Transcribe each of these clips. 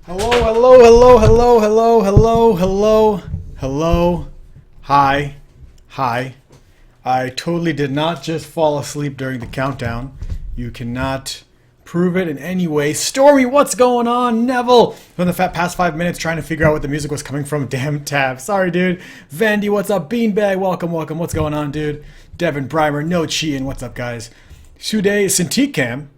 Hello, hello, hello, hello, hello, hello, hello, hello. Hi. Hi. I totally did not just fall asleep during the countdown. You cannot prove it in any way. Stormy, what's going on? Neville, from the past 5 minutes trying to figure out what the music was coming from. Damn tab. Sorry, dude. Vandy, what's up? Beanbag, welcome, welcome. What's going on, dude? Devin Brimer, no cheating. What's up, guys? Sude, Cintiq Cam.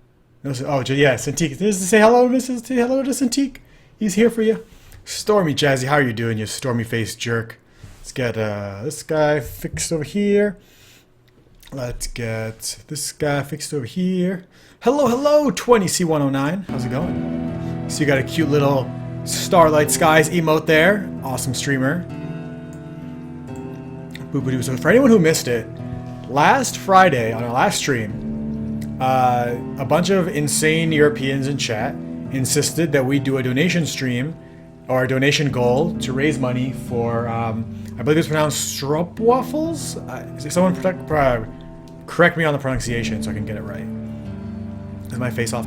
No, oh, yeah, Cintiq. Just to say hello, Mrs. Say hello to Cintiq. He's here for you. Stormy Jazzy, how are you doing, you stormy-faced jerk? Let's get this guy fixed over here. Let's get this guy fixed over here. Hello, hello, 20C109. How's it going? So you got a cute little Starlight Skies emote there. Awesome streamer. Boop-a-doo. So for anyone who missed it, last Friday on our last stream, a bunch of insane Europeans in chat insisted that we do a donation stream or a donation goal to raise money for, I believe it's pronounced Stroopwafels? Is someone correct me on the pronunciation so I can get it right. Is my face off?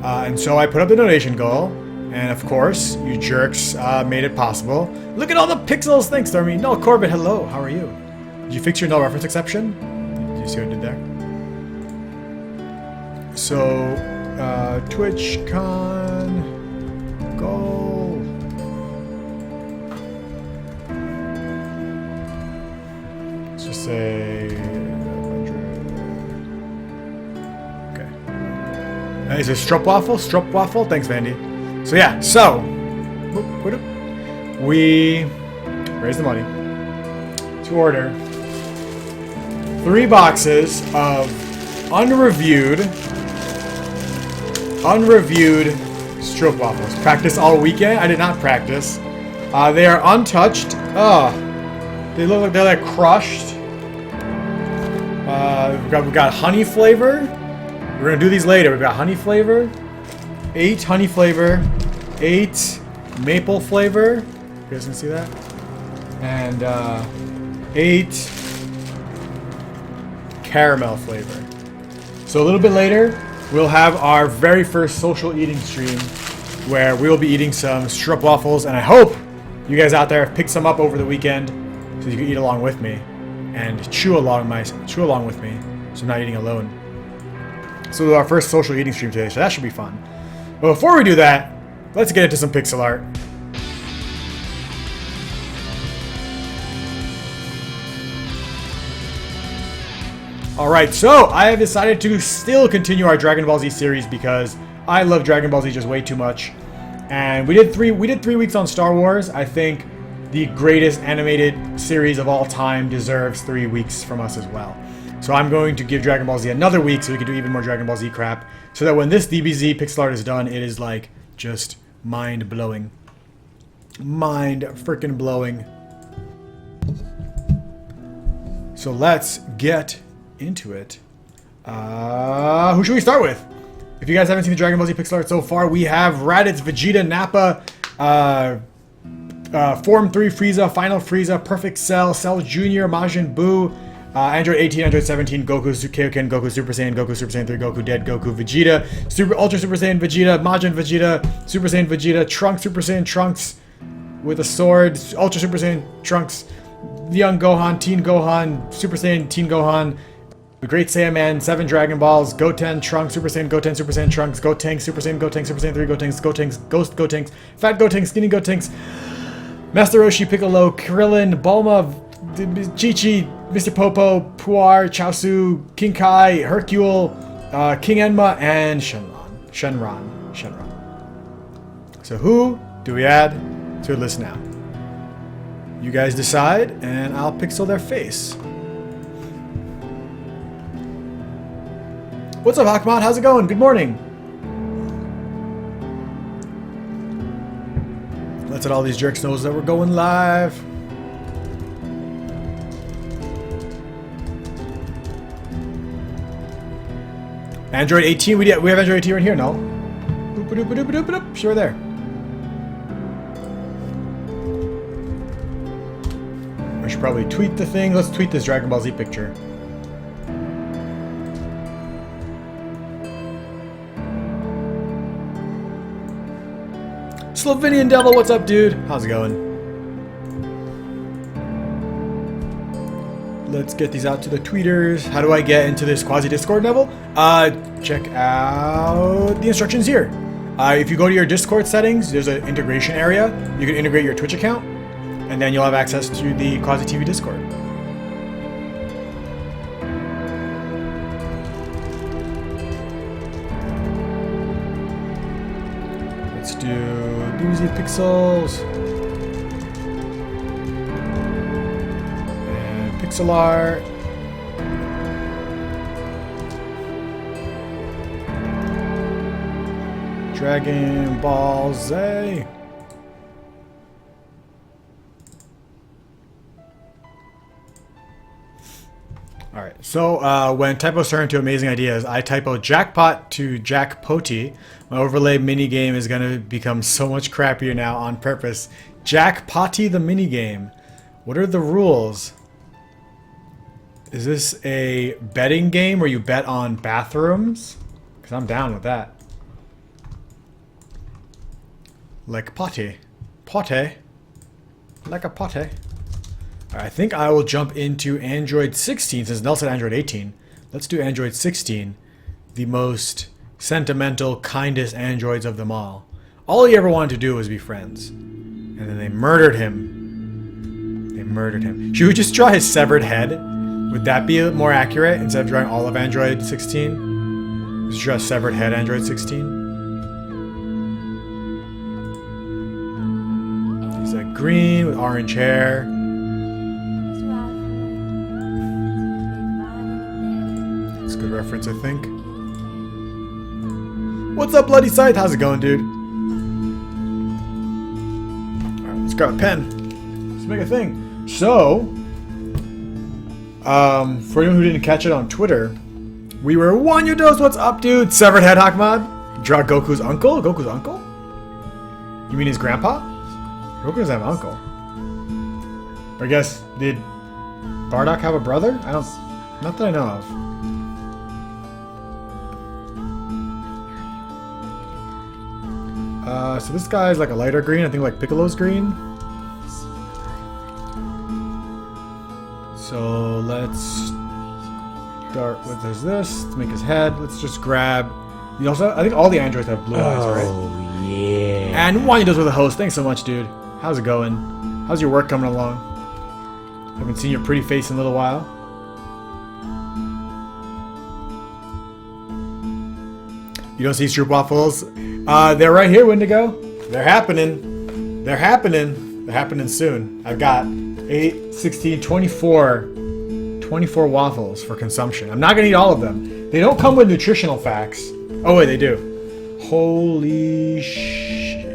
And so I put up the donation goal, and of course, you jerks made it possible. Look at all the pixels! Thanks, Stormy. Null Corbett, hello, how are you? Did you fix your null reference exception? Did you see what I did there? So, TwitchCon goal. Let's just say 100. Okay. Is it Stroopwafel? Stroopwafel? Thanks, Vandy. So yeah, so we raise the money to order 3 boxes of unreviewed Stroopwafels. Practice all weekend? I did not practice. They are untouched. They look like they're like crushed. We've got honey flavor. We're gonna do these later. We've got honey flavor, 8 honey flavor, 8 maple flavor. You guys can see that? And 8 caramel flavor. So a little bit later, we'll have our very first social eating stream where we will be eating some Stroopwafels, and I hope you guys out there have picked some up over the weekend so you can eat along with me and chew along with me so I'm not eating alone. So our first social eating stream today, so that should be fun. But before we do that, let's get into some pixel art. Alright, so I have decided to still continue our Dragon Ball Z series because I love Dragon Ball Z just way too much. And we did 3 weeks on Star Wars. I think the greatest animated series of all time deserves 3 weeks from us as well. So I'm going to give Dragon Ball Z another week so we can do even more Dragon Ball Z crap. So that when this DBZ pixel art is done, it is like just mind-blowing. Mind-freaking blowing. So let's get into it. Who should we start with? If you guys haven't seen the Dragon Ball Z pixel art so far, we have Raditz, Vegeta, Nappa, Form 3 Frieza, Final Frieza, Perfect Cell, Cell Jr., Majin Buu, Android 18, Android 17, Goku, Kaioken, Goku Super Saiyan, Goku Super Saiyan 3, Goku Dead, Goku Vegeta, Ultra Super Saiyan Vegeta, Majin Vegeta, Super Saiyan Vegeta, Trunks Super Saiyan Trunks with a sword, Ultra Super Saiyan Trunks, Young Gohan, Teen Gohan, Super Saiyan Teen Gohan, the Great Saiyaman, 7 Dragon Balls, Goten, Trunks, Super Saiyan Goten, Super Saiyan Trunks, Gotenks, Super Saiyan Gotenks, Super Saiyan 3, Gotenks, Gotenks, Ghost Gotenks, Fat Gotenks, Skinny Gotenks, Master Roshi, Piccolo, Krillin, Bulma, Chi-Chi, Mr. Popo, Puar, Chaosu, King Kai, Hercule, King Enma, and Shenron. So who do we add to the list now? You guys decide, and I'll pixel their face. What's up, Hakmat? How's it going? Good morning. Let's let all these jerks know that we're going live. Android 18, we have Android 18 right here, no? Boop-a-doop-a-doop-a-doop-a-doop. Sure there. I should probably tweet the thing. Let's tweet this Dragon Ball Z picture. Slovenian Devil, what's up, dude? How's it going? Let's get these out to the tweeters. How do I get into this quasi Discord, Neville? Check out the instructions here. If you go to your Discord settings, there's an integration area. You can integrate your Twitch account, and then you'll have access to the quasi TV Discord. Let's do Doozy Pixels. Pixel art. Dragon Ball Z. Alright, so when typos turn into amazing ideas, I typo jackpot to jackpotty. My overlay minigame is going to become so much crappier now on purpose. Jackpotty the minigame. What are the rules? Is this a betting game where you bet on bathrooms? Because I'm down with that. Like potty. Potty. Like a potty. Alright, I think I will jump into Android 16 since Nell said Android 18. Let's do Android 16. The most sentimental, kindest androids of them all. All he ever wanted to do was be friends. And then they murdered him. They murdered him. Should we just draw his severed head? Would that be more accurate instead of drawing all of Android 16? Let's draw severed head Android 16. He's like green with orange hair. That's a good reference, I think. What's up, Bloody Scythe? How's it going, dude? Alright, let's grab a pen. Let's make a thing. So, for anyone who didn't catch it on Twitter, we were Wanyados, what's up, dude? Severed head Hakmad. Draw Goku's uncle? Goku's uncle? You mean his grandpa? Goku doesn't have an uncle. I guess, did Bardock have a brother? Not that I know of. So this guy's like a lighter green, I think like Piccolo's green. So let's start with this. Let's make his head. Let's just grab. You also, I think all the androids have blue eyes, right? Oh yeah. And Wanya does with a host. Thanks so much, dude. How's it going? How's your work coming along? Haven't seen your pretty face in a little while. You don't see Stroopwafels? They're right here, Wendigo. They're happening. They're happening. They're happening soon. I've got 8, 16, 24 waffles for consumption. I'm not going to eat all of them. They don't come with nutritional facts. Oh, wait, they do. Holy shit.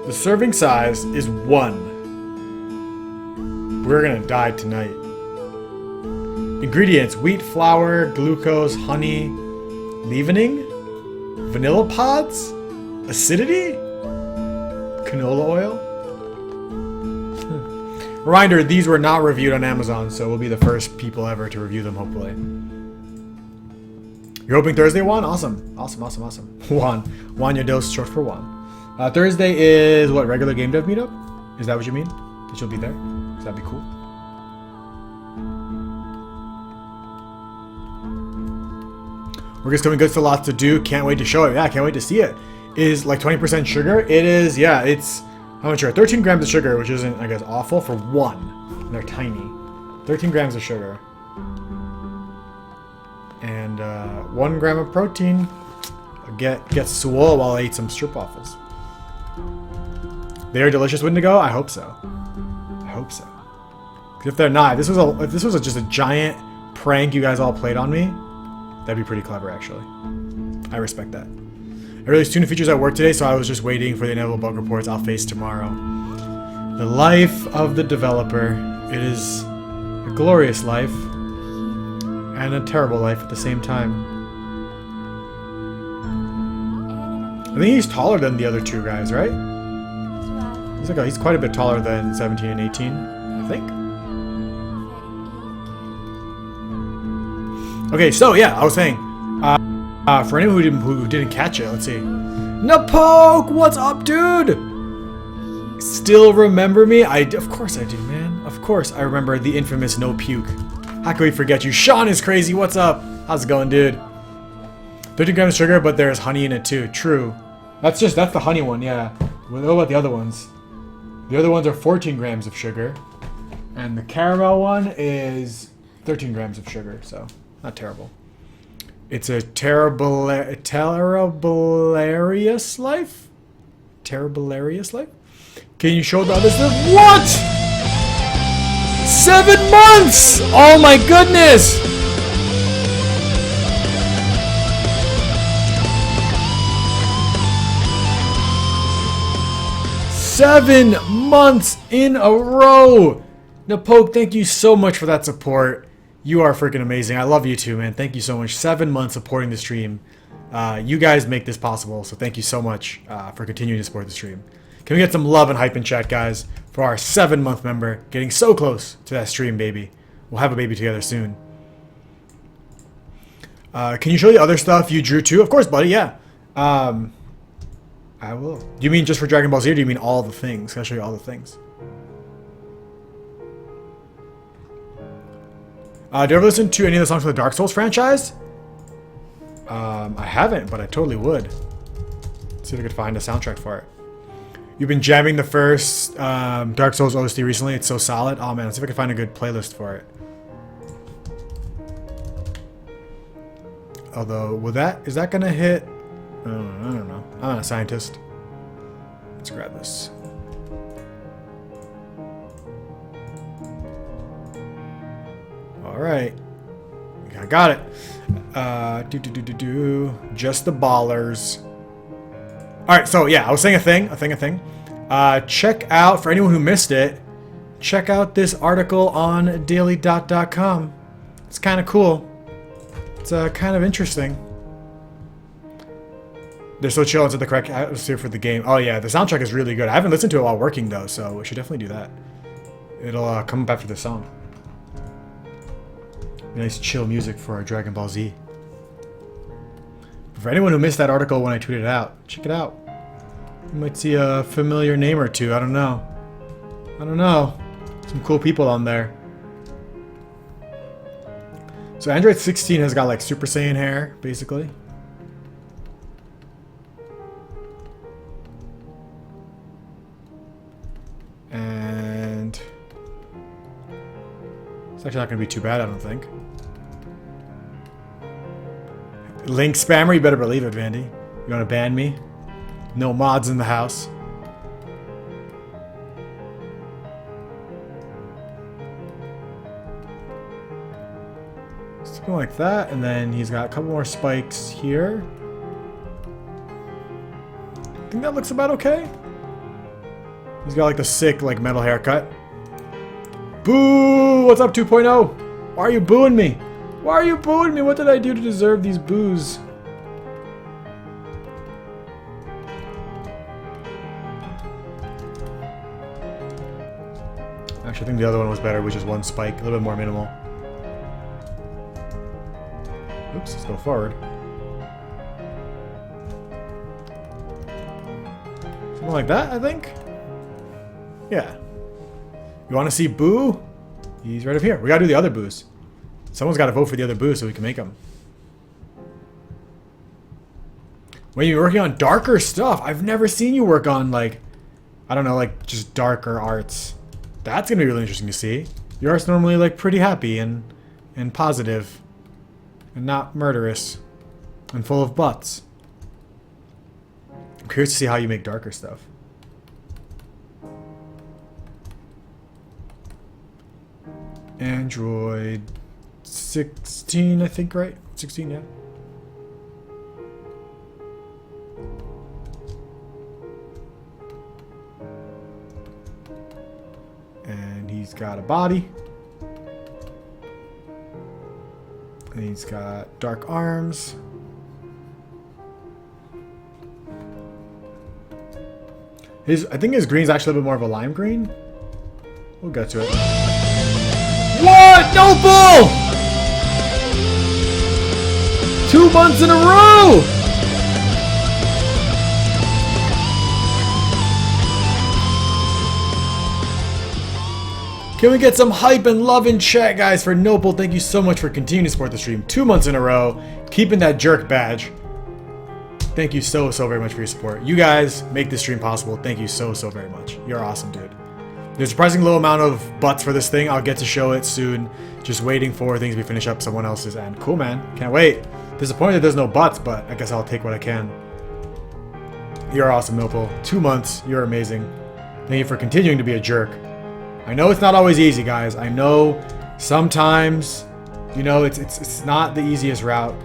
The serving size is 1. We're going to die tonight. Ingredients: wheat flour, glucose, honey, leavening, vanilla pods, acidity, canola oil. Reminder, these were not reviewed on Amazon, so we'll be the first people ever to review them, hopefully. You're hoping Thursday, Juan? Awesome. Awesome. Juan, your dose, short for Juan. Thursday is, what, regular game dev meetup? Is that what you mean? That you'll be there? So that'd be cool. Work is coming good, still lots to do. Can't wait to show it. Yeah, can't wait to see it. Is like 20% sugar? It is, yeah, it's, how much sugar? 13 grams of sugar, which isn't, I guess, awful for one. And they're tiny. 13 grams of sugar. And 1 gram of protein. Get swole while I eat some Stroopwafels. They are delicious, Wendigo? I hope so. I hope so. Because if they're not, if this was just a giant prank you guys all played on me, that'd be pretty clever, actually. I respect that. I released 2 new features at work today, so I was just waiting for the inevitable bug reports I'll face tomorrow. The life of the developer. It is a glorious life and a terrible life at the same time. I think he's taller than the other 2 guys, right? He's quite a bit taller than 17 and 18, I think. Okay, so yeah, I was saying, For anyone who didn't catch it, let's see. Napoke, what's up, dude? Still remember me? Of course I do, man. Of course I remember the infamous No Puke. How can we forget you? Sean is crazy. What's up? How's it going, dude? 13 grams of sugar, but there's honey in it too. True. That's the honey one, yeah. What about the other ones? The other ones are 14 grams of sugar. And the caramel one is 13 grams of sugar, so not terrible. It's a terrible-hilarious life? Terrible-hilarious life? Can you show the other stuff? What? 7 months! Oh my goodness! Seven months in a row! Napoke, thank you so much for that support. You are freaking amazing. I love you too, man. Thank you so much. 7 months supporting the stream. You guys make this possible, so thank you so much for continuing to support the stream. Can we get some love and hype in chat, guys, for our 7-month member getting so close to that stream, baby. We'll have a baby together soon. Can you show the other stuff you drew too? Of course, buddy, yeah. I will. Do you mean just for Dragon Ball Z, or do you mean all the things? Can I show you all the things? Do you ever listen to any of the songs from the Dark Souls franchise? I haven't, but I totally would. Let's see if I could find a soundtrack for it. You've been jamming the first Dark Souls OST recently. It's so solid. Oh man, let's see if I can find a good playlist for it. Although, is that gonna hit? I don't know. I'm not a scientist. Let's grab this. Alright. I got it. Just the ballers. Alright, so yeah, I was saying a thing. Check out, for anyone who missed it, check out this article on dailydot.com. It's kind of cool. It's kind of interesting. They're so chill into the correct atmosphere for the game. Oh yeah, the soundtrack is really good. I haven't listened to it while working though, so we should definitely do that. It'll come up after the song. Nice chill music for our Dragon Ball Z. For anyone who missed that article when I tweeted it out, check it out. You might see a familiar name or two. I don't know. Some cool people on there. So Android 16 has got like Super Saiyan hair, basically. And it's actually not going to be too bad, I don't think. Link spammer, you better believe it, Vandy. You want to ban me? No mods in the house. Something like that, and then he's got a couple more spikes here. I think that looks about okay. He's got like the sick like metal haircut. Boo! What's up 2.0? Why are you booing me? Why are you booing me? What did I do to deserve these boos? Actually, I think the other one was better, which is one spike, a little bit more minimal. Oops, let's go forward. Something like that, I think? Yeah. You want to see Boo? He's right up here. We gotta do the other Boos. Someone's gotta vote for the other Boos so we can make them. When you're working on darker stuff, I've never seen you work on, like, I don't know, like, just darker arts. That's gonna be really interesting to see. Your art's normally, like, pretty happy and positive. And not murderous. And full of butts. I'm curious to see how you make darker stuff. Android 16, I think, right? 16, yeah. And he's got a body. And he's got dark arms. I think his green's actually a bit more of a lime green. We'll get to it. What? No bull! 2 months in a row! Can we get some hype and love in chat, guys, for Noble? Thank you so much for continuing to support the stream. 2 months in a row, keeping that jerk badge. Thank you so very much for your support. You guys make this stream possible. Thank you so very much. You're awesome, dude. There's a surprisingly low amount of butts for this thing. I'll get to show it soon. Just waiting for things to finish up someone else's end. Cool, man. Can't wait. Disappointed that there's no butts, but I guess I'll take what I can. You're awesome, Noble. 2 months. You're amazing. Thank you for continuing to be a jerk. I know it's not always easy, guys. I know sometimes, you know, it's not the easiest route.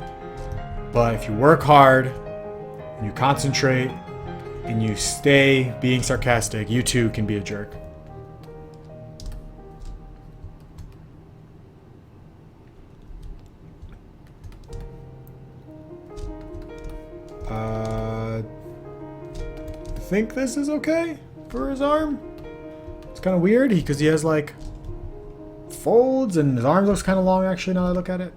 But if you work hard, and you concentrate, and you stay being sarcastic, you too can be a jerk. I think this is okay for his arm. It's kind of weird because he has like folds and his arm looks kind of long actually now that I look at it.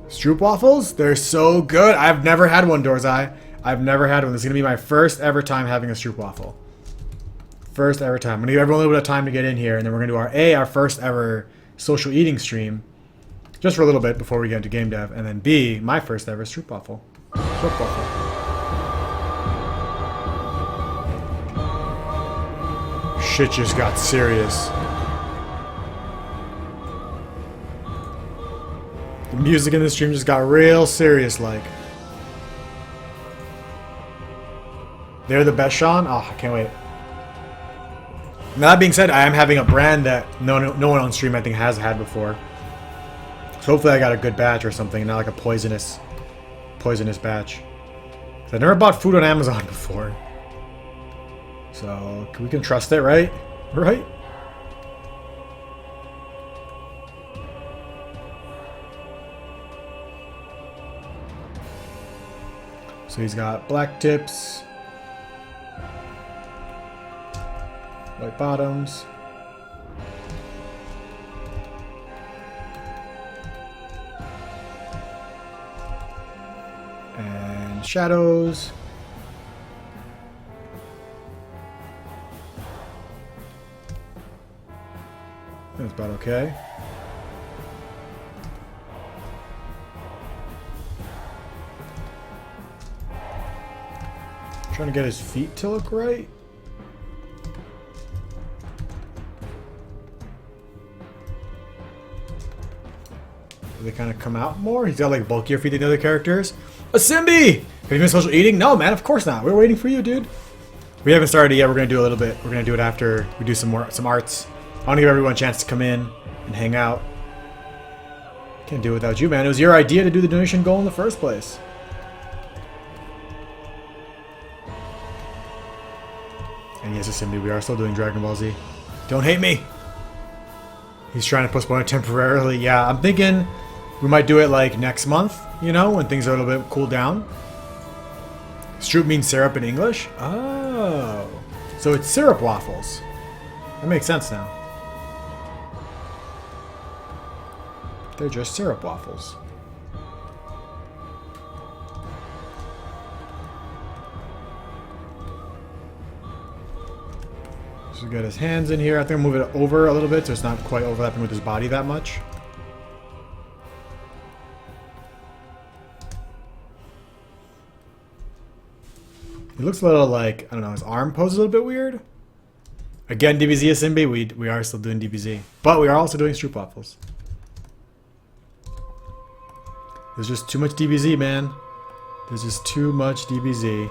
Stroopwafels, they're so good. I've never had one, Dorzai. I've never had one. This is going to be my first ever time having a Stroopwafel. First ever time. I'm going to give everyone a little bit of time to get in here, and then we're going to do our first ever social eating stream. Just for a little bit before we get into game dev. And then B, my first ever Stroopwafel. Shit just got serious. The music in the stream just got real serious like. They're the best, Sean? Oh, I can't wait. Now that being said, I am having a brand that no one on stream I think has had before. So hopefully I got a good batch or something, not like a poisonous batch. I never bought food on Amazon before. So we can trust it, right? Right? So he's got black tips, white bottoms. And shadows. That's about okay. Trying to get his feet to look right. They kind of come out more. He's got like bulkier feet than the other characters. A Simbi! Have you been social eating? No, man, of course not. We're waiting for you, dude. We haven't started yet. We're gonna do a little bit. We're gonna do it after we do some arts. I want to give everyone a chance to come in and hang out. Can't do it without you, man. It was your idea to do the donation goal in the first place. And yes, Simbi, we are still doing Dragon Ball Z. Don't hate me. He's trying to postpone it temporarily. Yeah, I'm thinking we might do it like next month, you know, when things are a little bit cooled down. Stroop means syrup in English? Oh. So it's syrup waffles. That makes sense now. They're just syrup waffles. So we got his hands in here. I think I'll move it over a little bit so it's not quite overlapping with his body that much. He looks a little like, I don't know, his arm pose is a little bit weird. Again, DBZ is Simbi. We are still doing DBZ. But we are also doing Stroopwafels. There's just too much DBZ, man. There's just too much DBZ.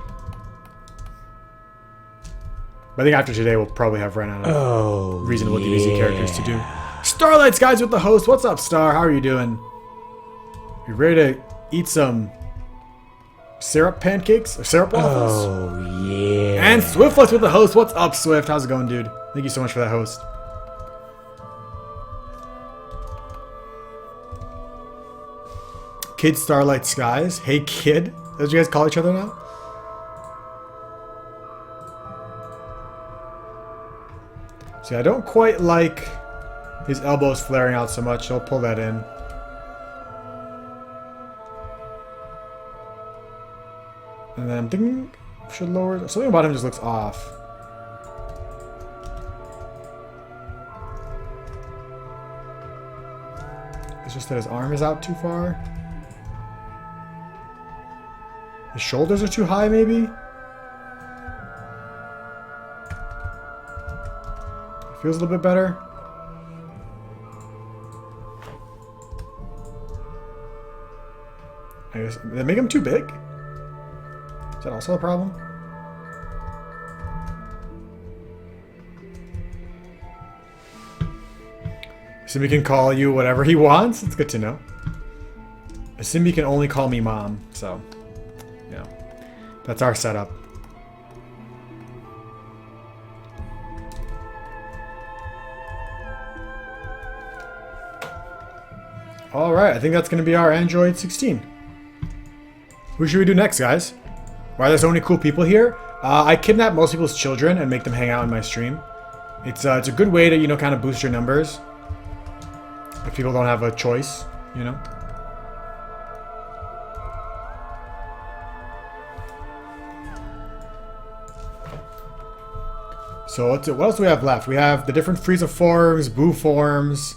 But I think after today, we'll probably have run out of reasonable DBZ characters to do. Starlight's guys with the host. What's up, Star? How are you doing? You ready to eat some syrup pancakes? Or syrup waffles? Oh, yeah. And Swiftflex with the host. What's up, Swift? How's it going, dude? Thank you so much for that host. Kid Starlight Skies. Hey, kid. That's what you guys call each other now? See, I don't quite like His elbow's flaring out so much, he'll pull that in. And then I'm thinking should lower. Something about him just looks off. It's just that his arm is out too far. His shoulders are too high, maybe? Feels a little bit better. I guess, did they make him too big? Is that also a problem? Simbi can call you whatever he wants. It's good to know. Simbi can only call me mom, so you know, that's our setup. All right, I think that's going to be our Android 16. Who should we do next, guys? Why are there so many cool people here? I kidnap most people's children and make them hang out in my stream. It's a good way to, you know, kind of boost your numbers. If people don't have a choice, you know. So what else do we have left? We have the different Frieza forms, Boo forms.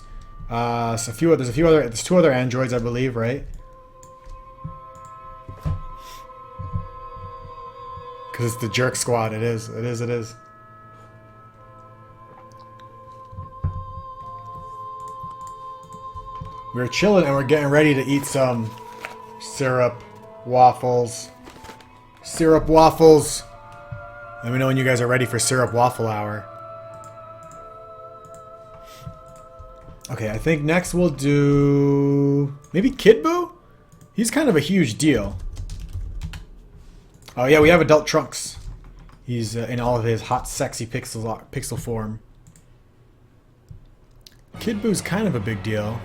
There's two other androids, I believe, right? Because it's the jerk squad. It is. We're chilling and we're getting ready to eat some syrup waffles. Syrup waffles. Let me know when you guys are ready for syrup waffle hour. Okay, I think next we'll do maybe Kid Buu? He's kind of a huge deal. Oh yeah, we have adult Trunks. He's in all of his hot, sexy pixel form. Kid Buu's kind of a big deal.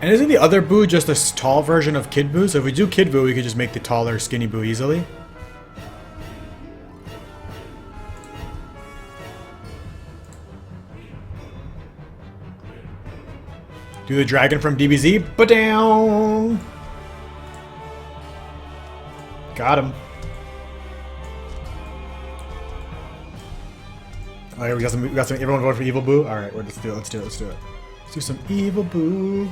And isn't the other Buu just a tall version of Kid Buu? So if we do Kid Buu, we could just make the taller, skinny Buu easily. Do the dragon from DBZ. Ba-down! Got him. Oh, yeah, we got some. Everyone voted for Evil Buu. All right, let's do it. Let's do it. Let's do some Evil Buu.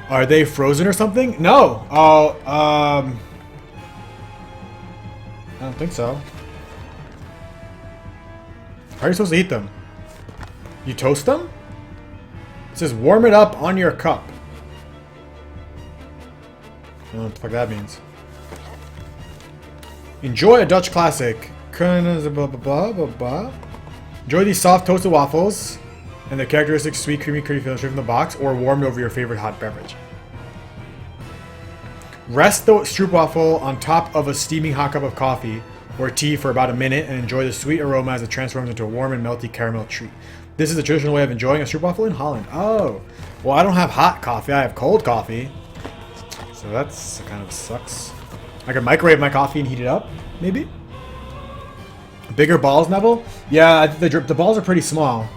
Are they frozen or something? No. Oh, I don't think so. How are you supposed to eat them? You toast them? It says warm it up on your cup. I don't know what the fuck that means. Enjoy a Dutch classic. Enjoy these soft toasted waffles and the characteristic sweet, creamy feel straight from the box, or warmed over your favorite hot beverage. Rest the Stroopwafel on top of a steaming hot cup of coffee or tea for about a minute and enjoy the sweet aroma as it transforms into a warm and melty caramel treat. This is the traditional way of enjoying a Stroopwafel in Holland. Oh, well, I don't have hot coffee. I have cold coffee. So that's kind of sucks. I can microwave my coffee and heat it up, maybe? Bigger balls, Neville? Yeah, the balls are pretty small.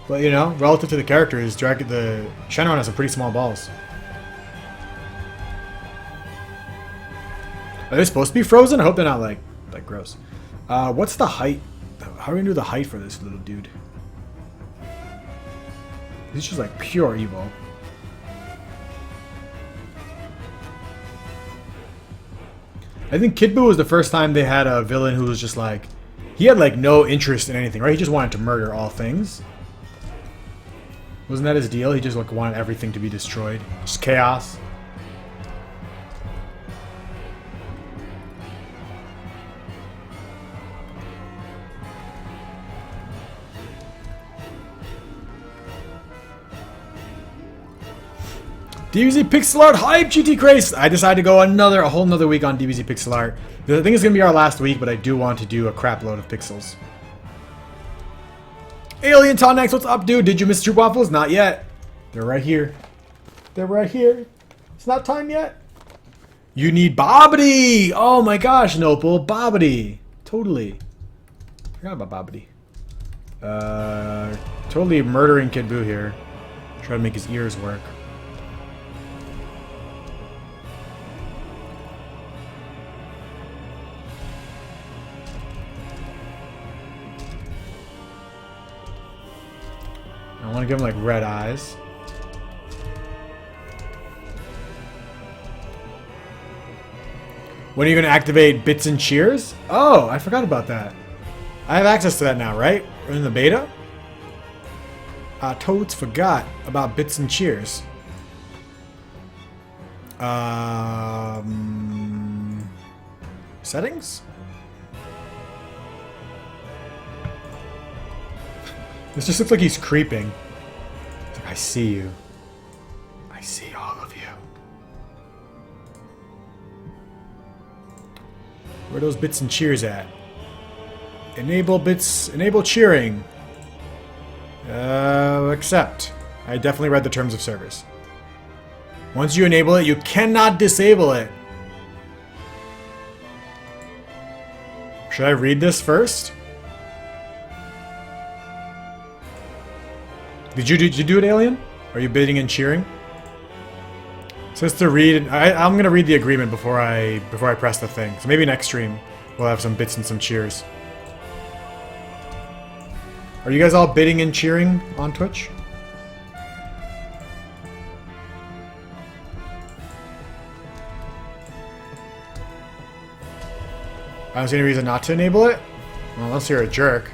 But, you know, relative to the characters, the Shenron has some pretty small balls. Are they supposed to be frozen? I hope they're not, like gross. What's the height? How are we gonna do the height for this little dude? He's just like pure evil. I think Kid Buu was the first time they had a villain who was just like, he had like no interest in anything, right? He just wanted to murder all things. Wasn't that his deal? He just like wanted everything to be destroyed. Just chaos. DBZ Pixel Art hype GT Craze! I decided to go a whole nother week on DBZ Pixel Art. I think it's going to be our last week, but I do want to do a crap load of pixels. Alien Tonnex, what's up, dude? Did you miss Stroopwafels? Not yet. They're right here. They're right here. It's not time yet. You need Bobbity! Oh my gosh, Nopal. Bobbity. Totally. Forgot about Bobbity. Totally murdering Kid Buu here. Try to make his ears work. I want to give him like red eyes. When are you going to activate Bits and Cheers? Oh, I forgot about that. I have access to that now, right? We're in the beta? I totes forgot about Bits and Cheers. Settings? This just looks like he's creeping. It's like, I see you. I see all of you. Where are those Bits and Cheers at? Enable bits, enable cheering. Accept. I definitely read the terms of service. Once you enable it, you cannot disable it. Should I read this first? Did you do it, Alien? Are you bidding and cheering? It says to read. I'm gonna read the agreement before I press the thing. So maybe next stream we'll have some bits and some cheers. Are you guys all bidding and cheering on Twitch? I don't see any reason not to enable it. Well, unless you're a jerk.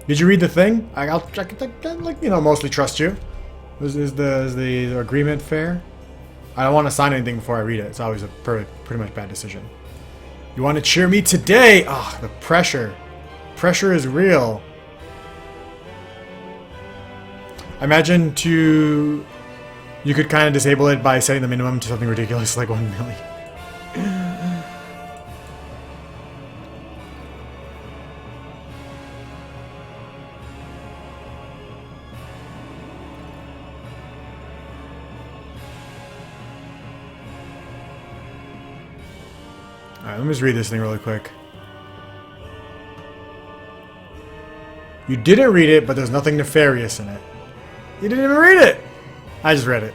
Did you read the thing? I like, you know, mostly trust you. Is the agreement fair? I don't want to sign anything before I read it. It's always a pretty much bad decision. You want to cheer me today? Ah, the pressure. Pressure is real. I imagine you could kind of disable it by setting the minimum to something ridiculous like 1 million. Alright, let me just read this thing really quick. You didn't read it, but there's nothing nefarious in it. You didn't even read it! I just read it.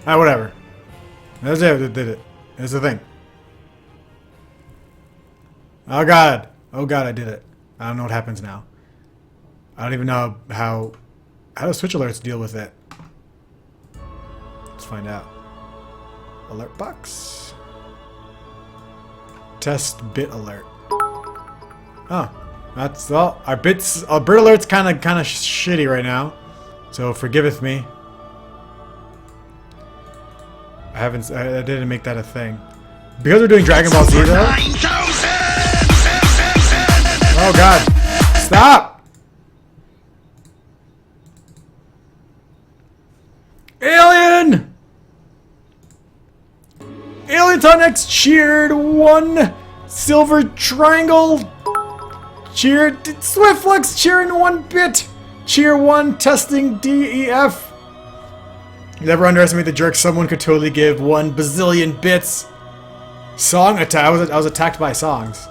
Alright, whatever. That's it, it did it. That's the thing. Oh god. Oh god, I did it. I don't know what happens now. I don't even know how do Switch alerts deal with it. Let's find out. Alert box. Test bit alert. Oh. That's all. Our bit alert's kind of shitty right now, so forgiveth me. I didn't make that a thing because we're doing Dragon Ball Z though. Oh god! Stop! Alien! Alien Tonics cheered 1 silver triangle. Cheer Swiftflux cheering 1 bit. Cheer 1 testing DEF. You never underestimate the jerk. Someone could totally give 1 bazillion bits. Song attack. I was attacked by songs.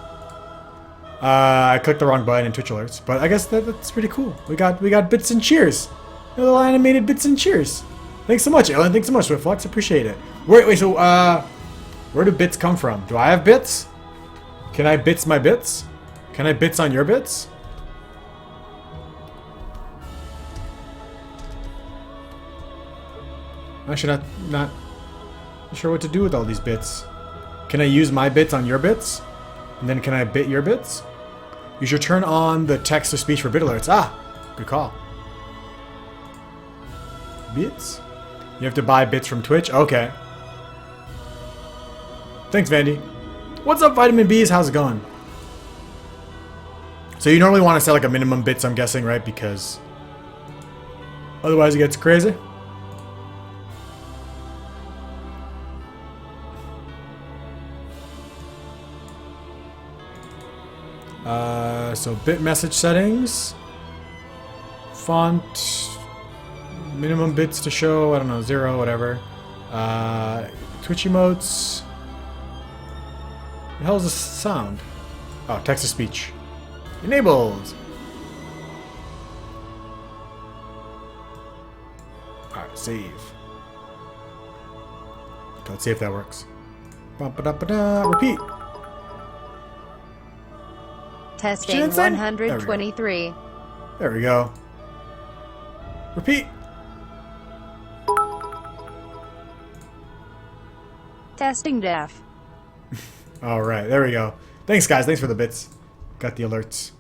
I clicked the wrong button in Twitch alerts, but I guess that's pretty cool. We got bits and cheers. Little animated bits and cheers. Thanks so much, Alien. Thanks so much, Swiftflux. Appreciate it. Wait. So where do bits come from? Do I have bits? Can I bits my bits? Can I bits on your bits? I'm actually not sure what to do with all these bits. Can I use my bits on your bits? And then can I bit your bits? You should turn on the text-to-speech for bit alerts. Ah, good call. Bits? You have to buy bits from Twitch? Okay. Thanks, Vandy. What's up, Vitamin B's? How's it going? So you normally want to set like a minimum bits, I'm guessing, right? Because otherwise it gets crazy. So bit message settings. Font. Minimum bits to show, I don't know, 0, whatever. Twitch emotes. What the hell is this sound? Oh, text to speech. Enabled. Alright, save. Okay, let's see if that works. Ba-ba-da-ba-da. Repeat. Testing 123. There we go. Repeat. Testing def. Alright, there we go. Thanks, guys. Thanks for the bits. Got the alerts.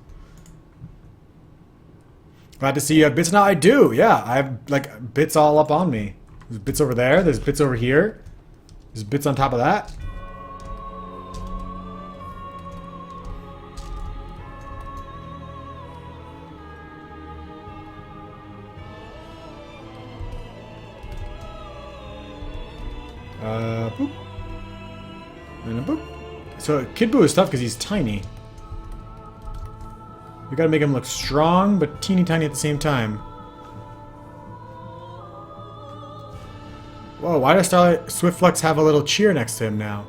Glad to see you have bits now. I do. Yeah, I have like bits all up on me. There's bits over there. There's bits over here. There's bits on top of that. Boop. And a boop. So Kid Buu is tough because he's tiny. We gotta make him look strong, but teeny tiny at the same time. Whoa, why does Swiftflex have a little cheer next to him now?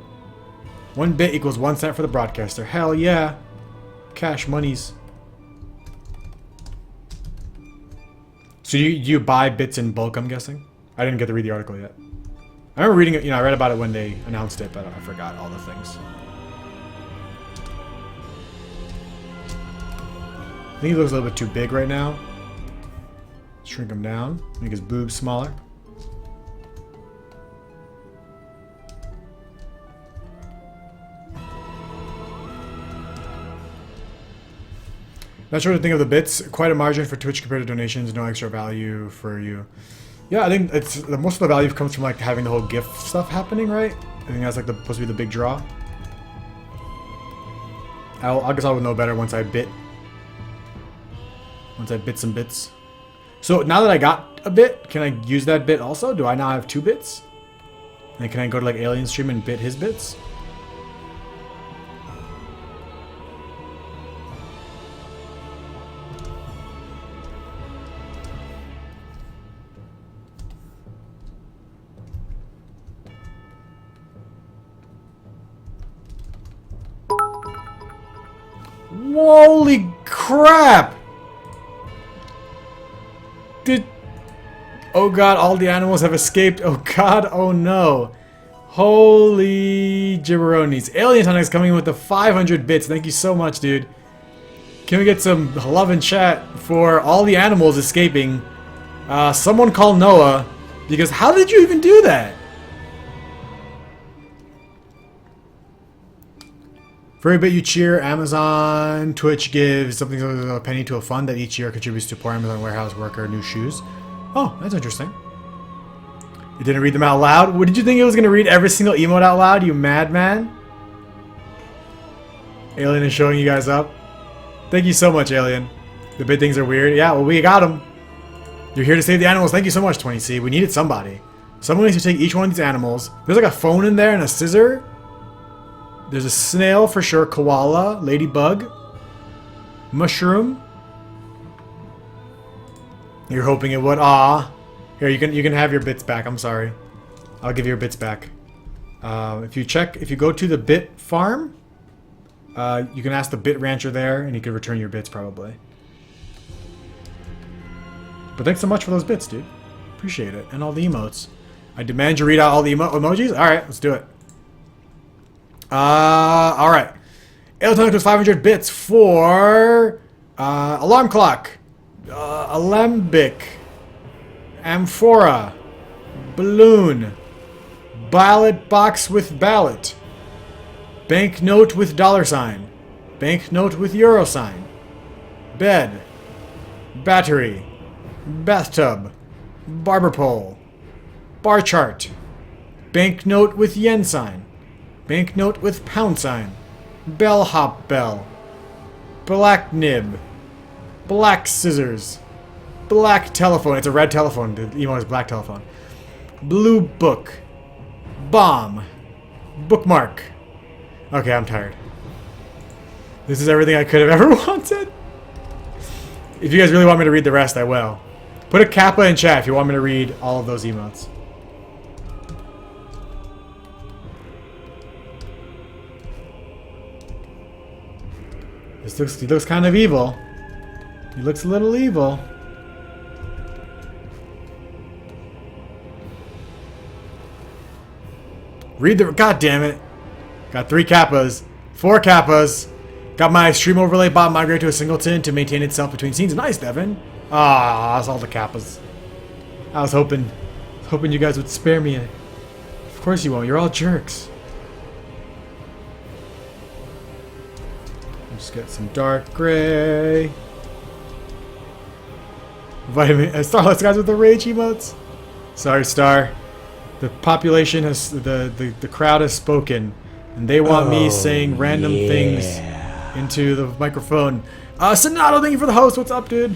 1 bit equals 1 cent for the broadcaster. Hell yeah. Cash monies. So you buy bits in bulk, I'm guessing? I didn't get to read the article yet. I remember reading it, I read about it when they announced it, but I forgot all the things. I think he looks a little bit too big right now. Shrink him down. Make his boobs smaller. Not sure what to think of the bits. Quite a margin for Twitch compared to donations. No extra value for you. Yeah, I think it's most of the value comes from like having the whole gift stuff happening, right? I think that's like supposed to be the big draw. I guess I would know better once I bit some bits. So now that I got a bit, can I use that bit also? Do I now have 2 bits? And can I go to like Alien Stream and bit his bits? Holy crap! Oh god, all the animals have escaped. Oh god, oh no. Holy jibberonis. Alien Tonic is coming in with the 500 bits. Thank you so much, dude. Can we get some love in chat for all the animals escaping? Someone call Noah, because how did you even do that? For every bit you cheer, Amazon, Twitch gives something like a penny to a fund that each year contributes to poor Amazon warehouse worker new shoes. Oh, that's interesting. You didn't read them out loud? What did you think it was going to read every single emote out loud, you madman? Alien is showing you guys up. Thank you so much, Alien. The big things are weird. Yeah, well, we got them. You're here to save the animals. Thank you so much, 20C. We needed somebody. Someone needs to take each one of these animals. There's like a phone in there and a scissor. There's a snail for sure, koala, ladybug, mushroom. You're hoping it would. Ah, here you can have your bits back. I'm sorry, I'll give you your bits back. If you go to the bit farm, you can ask the bit rancher there, and he can return your bits probably. But thanks so much for those bits, dude. Appreciate it, and all the emotes. I demand you read out all the emojis. All right, let's do it. Alright. Ailtonic was 500 bits for alarm clock, alembic, amphora, balloon, ballot box with ballot, banknote with $sign, banknote with €sign, bed, battery, bathtub, barber pole, bar chart, banknote with yen sign, banknote with £sign, bellhop bell, black nib, black scissors, black telephone. It's a red telephone. The email is black telephone. Blue book, bomb, bookmark. Okay, I'm tired. This is everything I could have ever wanted. If you guys really want me to read the rest, I will. Put a kappa in chat if you want me to read all of those emotes. He looks kind of evil. He looks a little evil. Read the... God damn it. Got 3 kappas. 4 kappas. Got my stream overlay bot migrate to a singleton to maintain itself between scenes. Nice, Devin. Ah, that's all the kappas. I was hoping you guys would spare me. Of course you won't. You're all jerks. Just get some dark gray. Vitamin Star, let's guys with the rage emotes. Sorry, Star. The population has the crowd has spoken, and they want me saying random things into the microphone. Sonato, thank you for the host. What's up, dude?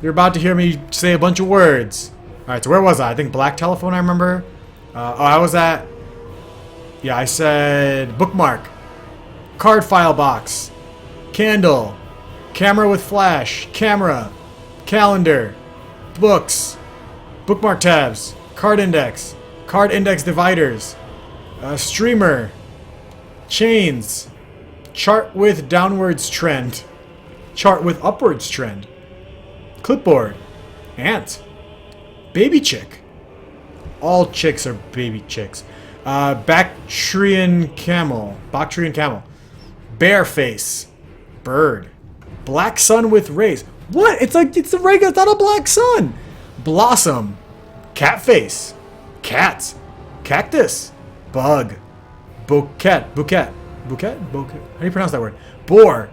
You're about to hear me say a bunch of words. All right, so where was I? I think black telephone. I remember. I was at. Yeah, I said bookmark, card file box, candle, camera with flash, camera, calendar, books, bookmark tabs, card index dividers, streamer, chains, chart with downwards trend, chart with upwards trend, clipboard, ant, baby chick. All chicks are baby chicks. Bactrian camel, bear face, bird, black sun with rays. What? It's the regular. It's not a black sun. Blossom, cat face, cats, cactus, bug, bouquet. How do you pronounce that word? Boar,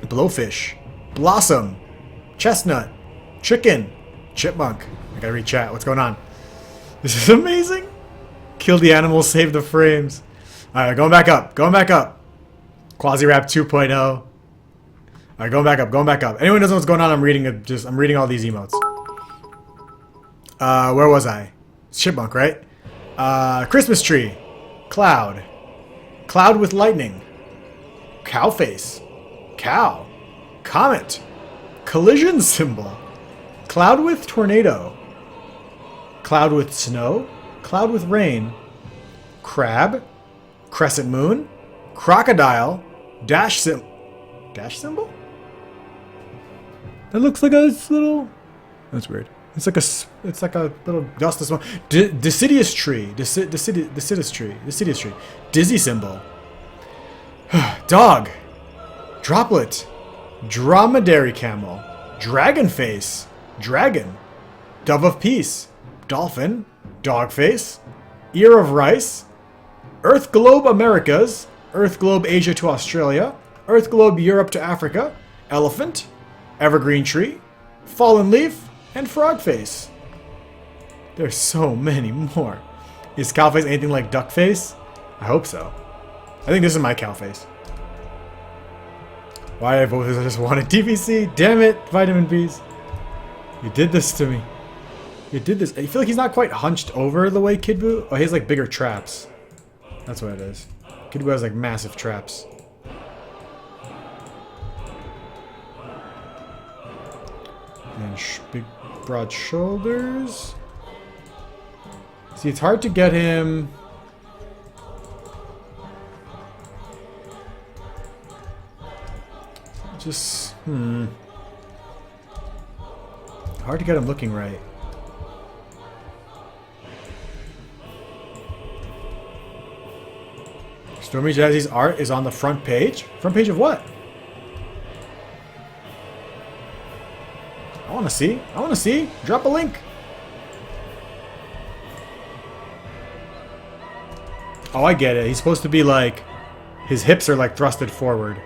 blowfish, blossom, chestnut, chicken, chipmunk. I gotta read chat. What's going on? This is amazing. Kill the animals, save the frames. Alright, going back up. Quasi-Rap 2.0. Alright, going back up. Anyone knows what's going on, I'm reading all these emotes. Where was I? Chipmunk, right? Christmas tree. Cloud. Cloud with lightning. Cow face. Cow. Comet. Collision symbol. Cloud with tornado. Cloud with snow. Cloud with rain. Crab. Crescent moon. Crocodile. Dash symbol? That looks like a little... That's weird. It's like a little dust this one. Deciduous tree. Deciduous tree. Dizzy symbol. Dog. Droplet. Dromedary camel. Dragon face. Dragon. Dove of peace. Dolphin. Dog face. Ear of rice. Earth globe Americas. Earth globe Asia to Australia. Earth globe Europe to Africa. Elephant. Evergreen tree. Fallen leaf. And frog face. There's so many more. Is cow face anything like duck face? I hope so. I think this is my cow face. Why did I vote this? I just wanted TVC. Damn it, Vitamin Bs. You did this to me. You did this. I feel like he's not quite hunched over the way Kid Buu. Oh, he has like bigger traps. That's what it is. Kid Buu has like massive traps. And big, broad shoulders. See, it's hard to get him. Just, hard to get him looking right. Stormy Jazzy's art is on the front page. Front page of what? I want to see. Drop a link. Oh, I get it. He's supposed to be like... His hips are like thrusted forward.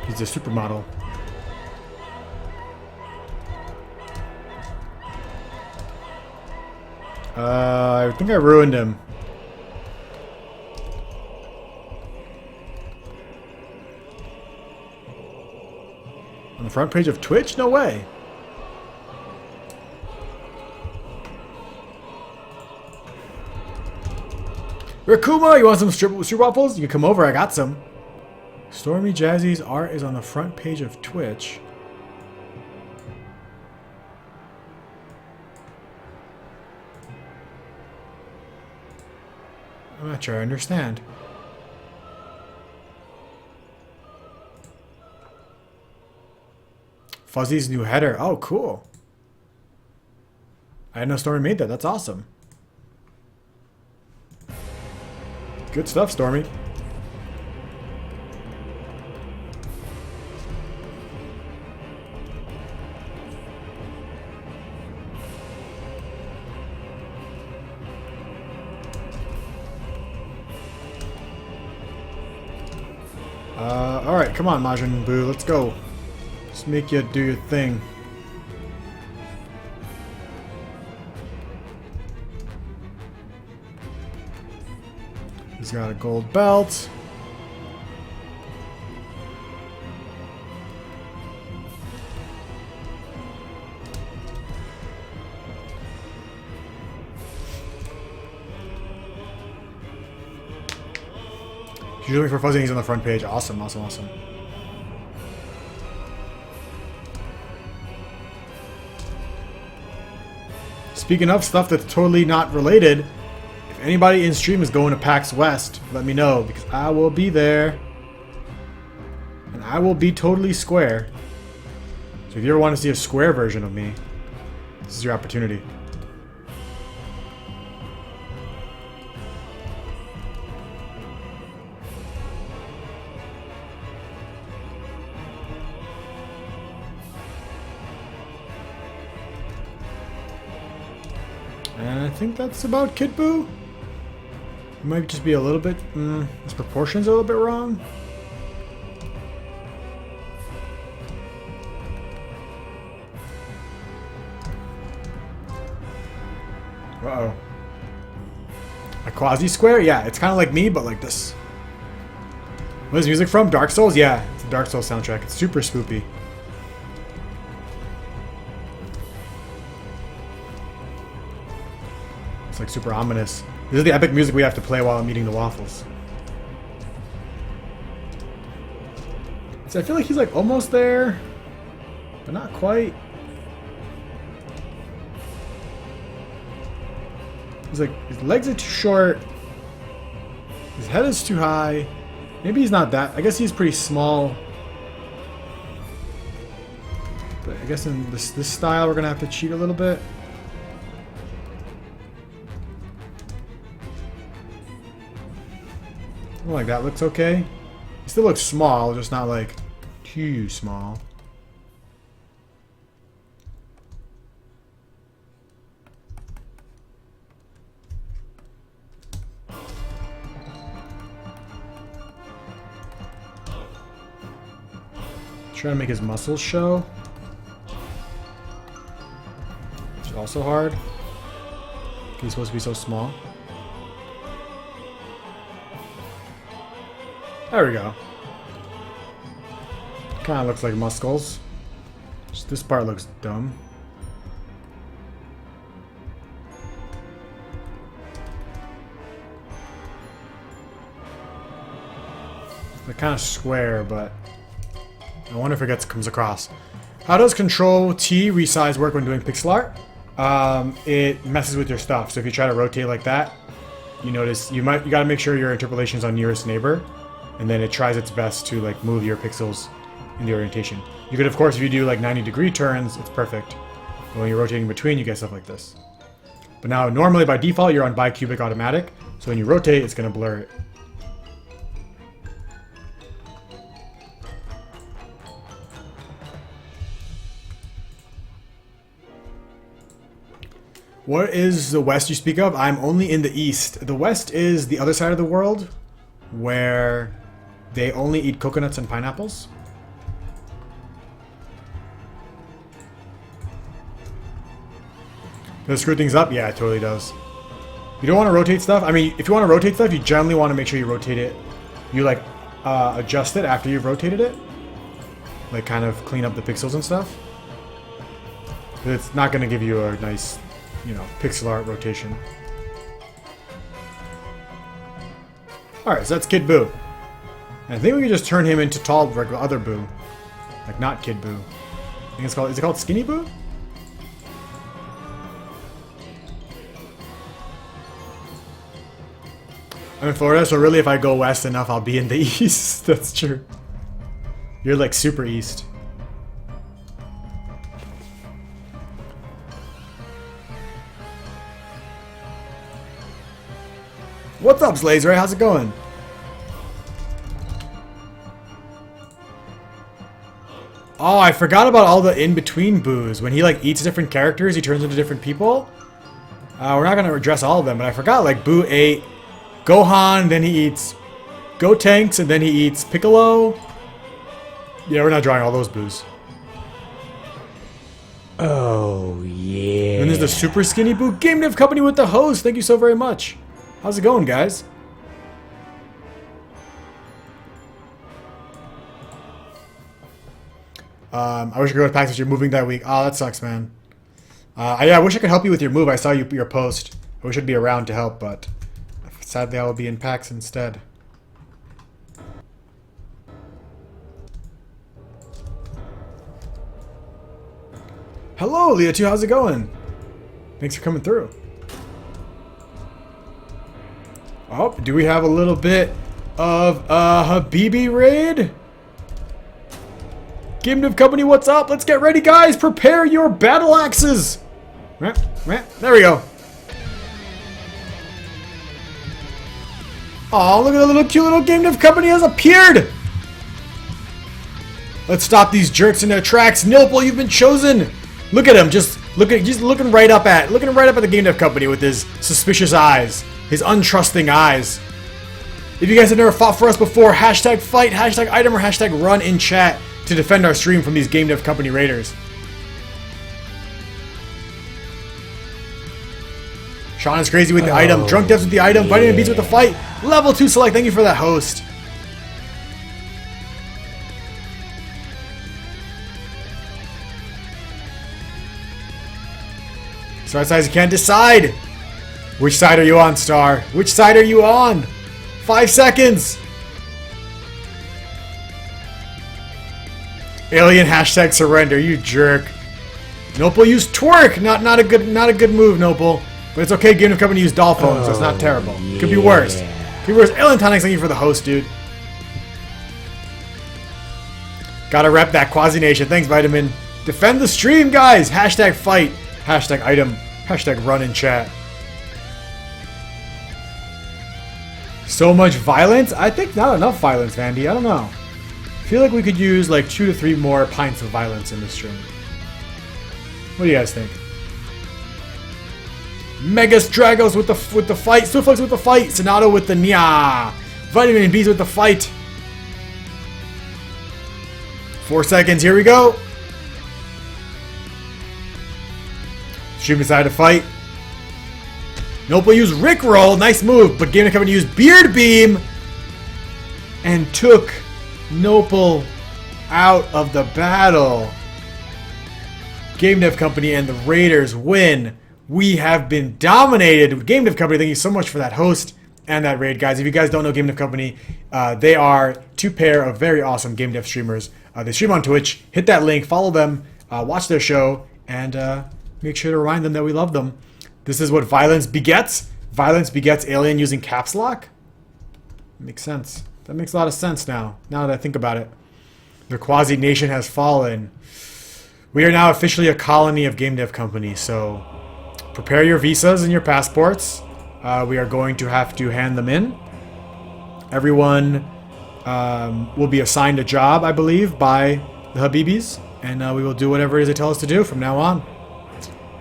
He's a supermodel. I think I ruined him. On the front page of Twitch? No way. Rakuma, you want some Stroopwafels? You can come over, I got some. Stormy Jazzy's art is on the front page of Twitch. I'm not sure I understand. Fuzzy's new header. Oh, cool. I didn't know Stormy made that. That's awesome. Good stuff, Stormy. Alright, come on, Majin Buu, let's go. Just make you do your thing. He's got a gold belt. She's looking for Fuzzy and he's on the front page. Awesome, awesome, awesome. Speaking of stuff that's totally not related, if anybody in stream is going to PAX West, let me know because I will be there. And I will be totally square. So if you ever want to see a square version of me, this is your opportunity. And I think that's about Kid Buu. It might just be a little bit... his proportions are a little bit wrong. Uh-oh. A quasi-square? Yeah, it's kind of like me, but like this. What is music from? Dark Souls? Yeah, it's a Dark Souls soundtrack. It's super spoopy. It's like super ominous. This is the epic music we have to play while I'm eating the waffles. So I feel like he's like almost there, but not quite. He's like, his legs are too short. His head is too high. Maybe he's not that. I guess he's pretty small. But I guess in this style we're gonna have to cheat a little bit. Something like that looks okay. He still looks small, just not like too small. Trying to make his muscles show. Which is also hard. He's supposed to be so small. There we go. Kind of looks like muscles. Just this part looks dumb. They're kind of square, but I wonder if it comes across. How does Control T resize work when doing pixel art? It messes with your stuff. So if you try to rotate like that, you notice you gotta make sure your interpolation is on nearest neighbor, and then it tries its best to like move your pixels in the orientation. You could, of course, if you do like 90-degree turns, it's perfect. But when you're rotating between, you get stuff like this. But now, normally by default, you're on bicubic automatic. So when you rotate, it's gonna blur it. What is the West you speak of? I'm only in the East. The West is the other side of the world where they only eat coconuts and pineapples. Does it screw things up? Yeah, it totally does. You don't want to rotate stuff. I mean, if you want to rotate stuff, you generally want to make sure you rotate it. You like adjust it after you've rotated it. Like kind of clean up the pixels and stuff. But it's not going to give you a nice, you know, pixel art rotation. Alright, so that's Kid Buu. And I think we can just turn him into tall, regular other Buu. Like not Kid Buu. I think it's called, is it called Skinny Buu? I'm in Florida, so really if I go west enough, I'll be in the east. That's true. You're like super east. What's up, Slazer? How's it going? Oh, I forgot about all the in-between boos. When he like eats different characters, he turns into different people. We're not gonna address all of them, but I forgot like Boo ate Gohan, then he eats Gotenks, and then he eats Piccolo. Yeah, we're not drawing all those boos. Oh, yeah. And there's the super skinny Boo. Game Dev Company with the host. Thank you so very much. How's it going, guys? I wish I could go to PAX, but you're moving that week. Oh, that sucks, man. Yeah, I wish I could help you with your move. I saw your post. I wish I'd be around to help, but sadly I will be in PAX instead. Hello, Leah2. How's it going? Thanks for coming through. Oh, do we have a little bit of a Habibi raid? Game Dev Company, what's up? Let's get ready, guys. Prepare your battle axes. There we go. Oh, look at the little cute little Game Dev Company has appeared. Let's stop these jerks in their tracks. Nilpol, you've been chosen. Look at him, just looking right up at the Game Dev Company with his suspicious eyes, his untrusting eyes. If you guys have never fought for us before, hashtag fight, hashtag item, or hashtag run in chat to defend our stream from these Game Dev Company raiders. Sean is crazy with the item. Drunk Devs with the item. Vitamin Beats with the fight. Level 2 select. Thank you for that, host. Star Size, you can't decide. Which side are you on, Star? Which side are you on? 5 seconds. Alien hashtag surrender. You jerk. Nopal used twerk. Not a good move, Nopal. But it's okay. Game Dev Company used doll phone, so it's not terrible. Yeah. Could be worse. Could be worse. Alien Tonics, thank you for the host, dude. Gotta rep that Quasi Nation. Thanks, Vitamin. Defend the stream, guys. Hashtag fight. Hashtag item. Hashtag run in chat. So much violence? I think not enough violence, Vandy. I don't know. I feel like we could use like 2 to 3 more pints of violence in this stream. What do you guys think? Megas Dragos with the fight. Swiftlex with the fight. Sonato with the nya. Vitamin B's with the fight. 4 seconds. Here we go. Stream decided to fight. Nopal used Rickroll. Nice move. But Game Dev Company used Beard Beam. And took Nopal out of the battle. Game Dev Company and the Raiders win. We have been dominated. Game Dev Company, thank you so much for that host and that raid, guys. If you guys don't know Game Dev Company, they are 2 pair of very awesome game dev streamers. They stream on Twitch. Hit that link, follow them, watch their show, and make sure to remind them that we love them. This is what violence begets. Violence begets Alien using caps lock. Makes sense. That makes a lot of sense now that I think about it. Their Quasi Nation has fallen. We are now officially a colony of Game Dev Company, so prepare your visas and your passports. We are going to have to hand them in. Everyone will be assigned a job, I believe, by the Habibis, and we will do whatever it is they tell us to do from now on.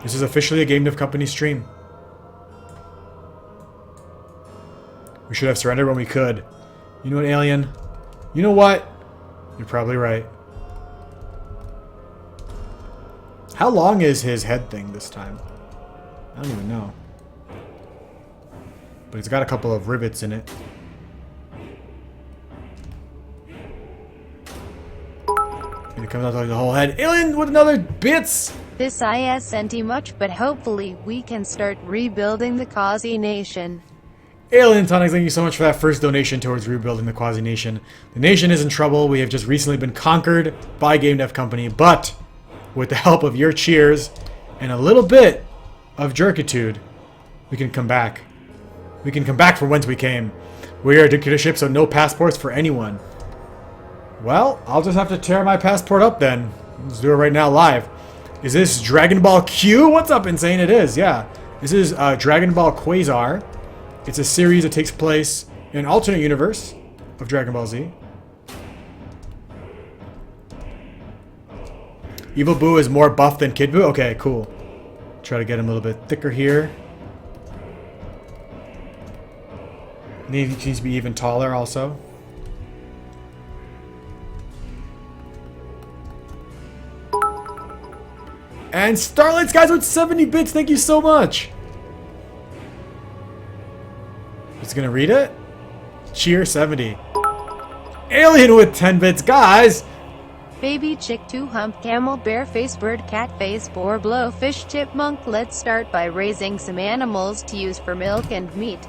This is officially a Game Dev Company stream. We should have surrendered when we could. You know what, Alien? You know what? You're probably right. How long is his head thing this time? I don't even know. But it's got a couple of rivets in it. And it comes out like the whole head. Alien with another bits! This isn't much, but hopefully we can start rebuilding the Quasi Nation. Alien Tonics, thank you so much for that first donation towards rebuilding the Quasi Nation. The nation is in trouble. We have just recently been conquered by Game Dev Company, but with the help of your cheers and a little bit of jerkitude, we can come back. We can come back from whence we came. We are a dictatorship, so no passports for anyone. Well, I'll just have to tear my passport up then. Let's do it right now live. Is this Dragon Ball Q? What's up, Insane? It is, yeah. This is Dragon Ball Quasar. It's a series that takes place in an alternate universe of Dragon Ball Z. Evil Boo is more buff than Kid Boo? Okay, cool. Try to get him a little bit thicker here. Needs to be even taller also. And Starlight's guys with 70 bits, thank you so much. Who's gonna read it? Cheer 70. Alien with 10 bits, guys! Baby chick, two hump, camel, bear face, bird, cat face, boar, blowfish, chipmunk. Let's start by raising some animals to use for milk and meat.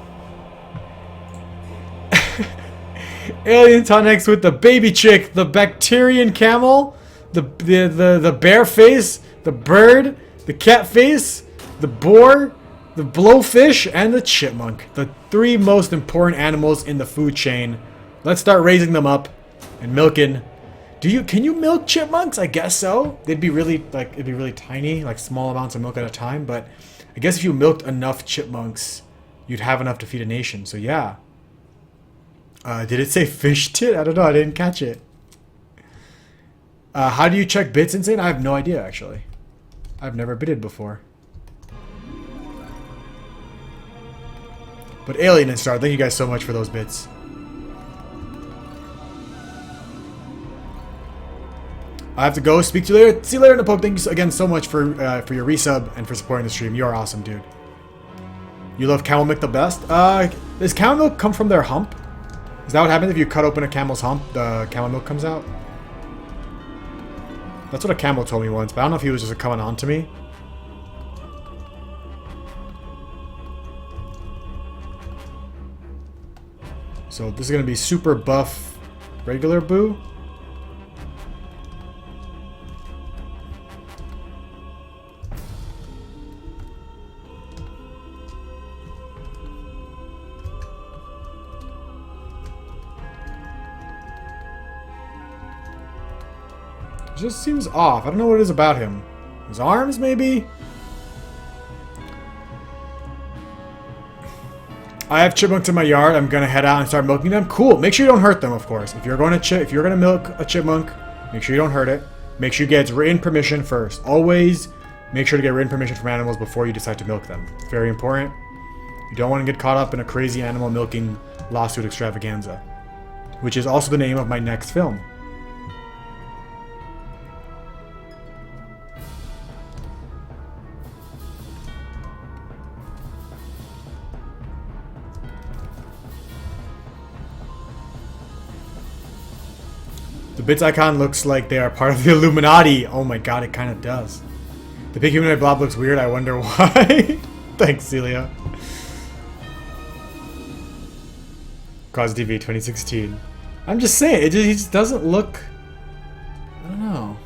Alien Tonex with the baby chick, the bacterian camel, the bear face, the bird, the cat face, the boar, the blowfish, and the chipmunk. The 3 most important animals in the food chain. Let's start raising them up and milking. Can you milk chipmunks? I guess so. They'd be really it'd be really tiny, like small amounts of milk at a time, but I guess if you milked enough chipmunks, you'd have enough to feed a nation. So yeah. Did it say fish tit? I don't know. I didn't catch it. How do you check bits, Insane? I have no idea, actually. I've never bidded before. But Alien and Star, thank you guys so much for those bits. I have to go. Speak to you later. See you later, Napoke. Thank you again so much for your resub and for supporting the stream. You are awesome, dude. You love camel milk the best? Does camel milk come from their hump? Is that what happens if you cut open a camel's hump? The camel milk comes out? That's what a camel told me once, but I don't know if he was just coming on to me. So this is going to be super buff regular Boo. Just seems off. I don't know what it is about him. His arms, maybe? I have chipmunks in my yard. I'm gonna head out and start milking them. Cool. Make sure you don't hurt them, of course. If you're gonna milk a chipmunk, make sure you don't hurt it. Make sure you get written permission first. Always make sure to get written permission from animals before you decide to milk them. Very important. You don't want to get caught up in a crazy animal milking lawsuit extravaganza, which is also the name of my next film. The bits icon looks like they are part of the Illuminati. Oh my god, it kind of does. The big humanoid blob looks weird. I wonder why. Thanks, Celia. Cause TV 2016. I'm just saying, he just doesn't look... I don't know.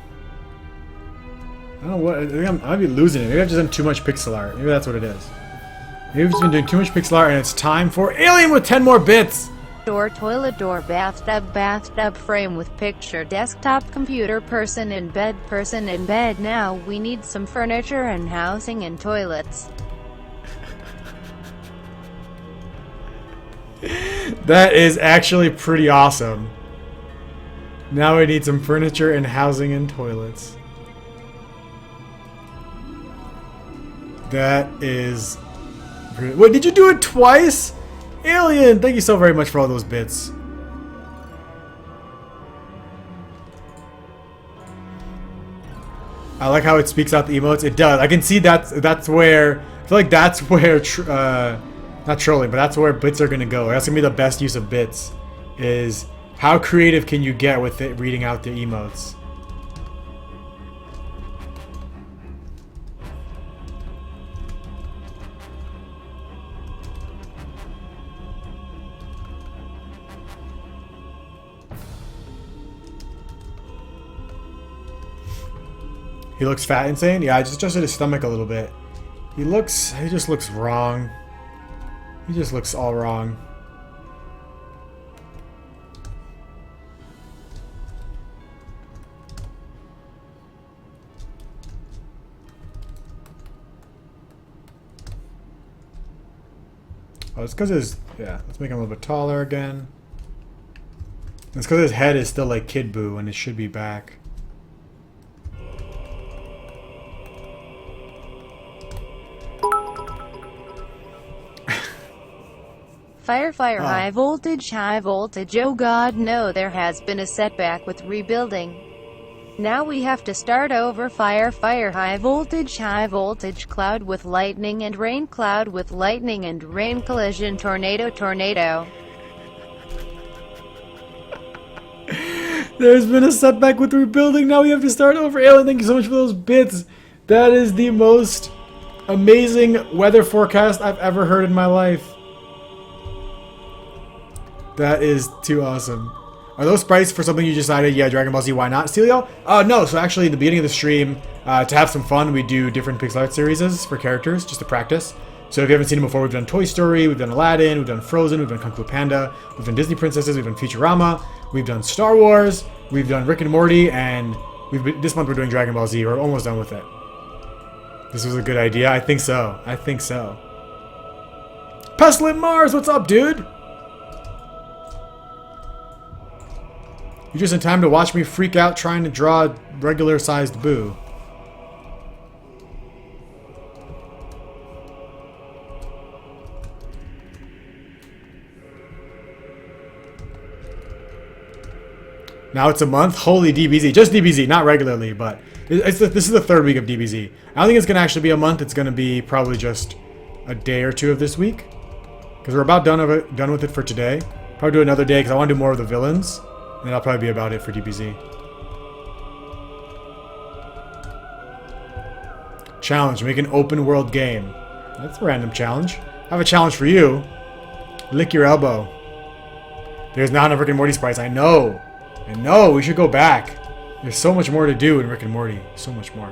I don't know what... I think I might be losing it. Maybe I've just done too much pixel art. Maybe that's what it is. Maybe I've just been doing too much pixel art and it's time for Alien with 10 more bits! Door, toilet, door, bathtub frame with picture, desktop, computer, person in bed. Now we need some furniture and housing and toilets. That is actually pretty awesome. Now we need some furniture and housing and toilets. That is... Wait, did you do it twice? Alien, thank you so very much for all those bits. I like how it speaks out the emotes. It does. I can see that's where... I feel like that's where... not trolling, but that's where bits are going to go. That's going to be the best use of bits. Is how creative can you get with it reading out the emotes? He looks fat, Insane? Yeah, I just adjusted his stomach a little bit. He just looks wrong. He just looks all wrong. Oh, it's because his... Yeah, let's make him a little bit taller again. It's because his head is still like Kid Buu and it should be back. Fire, high voltage, oh god no, there has been a setback with rebuilding. Now we have to start over. Fire, high voltage, cloud with lightning and rain, cloud with lightning and rain, collision, tornado. There's been a setback with rebuilding, now we have to start over. Alien, thank you so much for those bits. That is the most amazing weather forecast I've ever heard in my life. That is too awesome. Are those sprites for something you decided, yeah, Dragon Ball Z, why not, Celio? No, so actually, at the beginning of the stream, to have some fun, we do different pixel art series for characters, just to practice. So if you haven't seen them before, we've done Toy Story, we've done Aladdin, we've done Frozen, we've done Kung Fu Panda, we've done Disney Princesses, we've done Futurama, we've done Star Wars, we've done Rick and Morty, and this month we're doing Dragon Ball Z. We're almost done with it. This was a good idea? I think so. I think so. Pestilent Mars, what's up, dude? You're just in time to watch me freak out trying to draw a regular-sized Buu. Now it's a month? Holy DBZ. Just DBZ, not regularly, but this is the third week of DBZ. I don't think it's going to actually be a month. It's going to be probably just a day or two of this week. Because we're about done with it for today. Probably do another day because I want to do more of the villains. And that'll probably be about it for DBZ. Challenge. Make an open world game. That's a random challenge. I have a challenge for you. Lick your elbow. There's not enough Rick and Morty sprites. I know. I know. We should go back. There's so much more to do in Rick and Morty. So much more.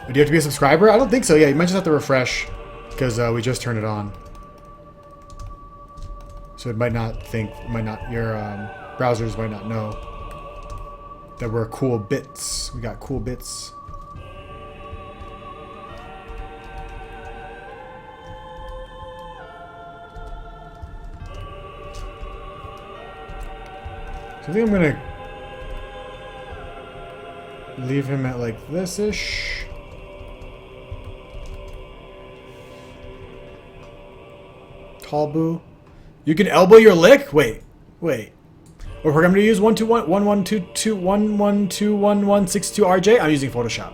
Do you have to be a subscriber? I don't think so. Yeah, you might just have to refresh. Because we just turned it on. So it might not think, your browsers might not know that we're cool bits. We got cool bits. So I think I'm gonna leave him at like this-ish. Tall Buu. You can elbow your lick? Wait. What program to use? 12111221162 RJ? I'm using Photoshop.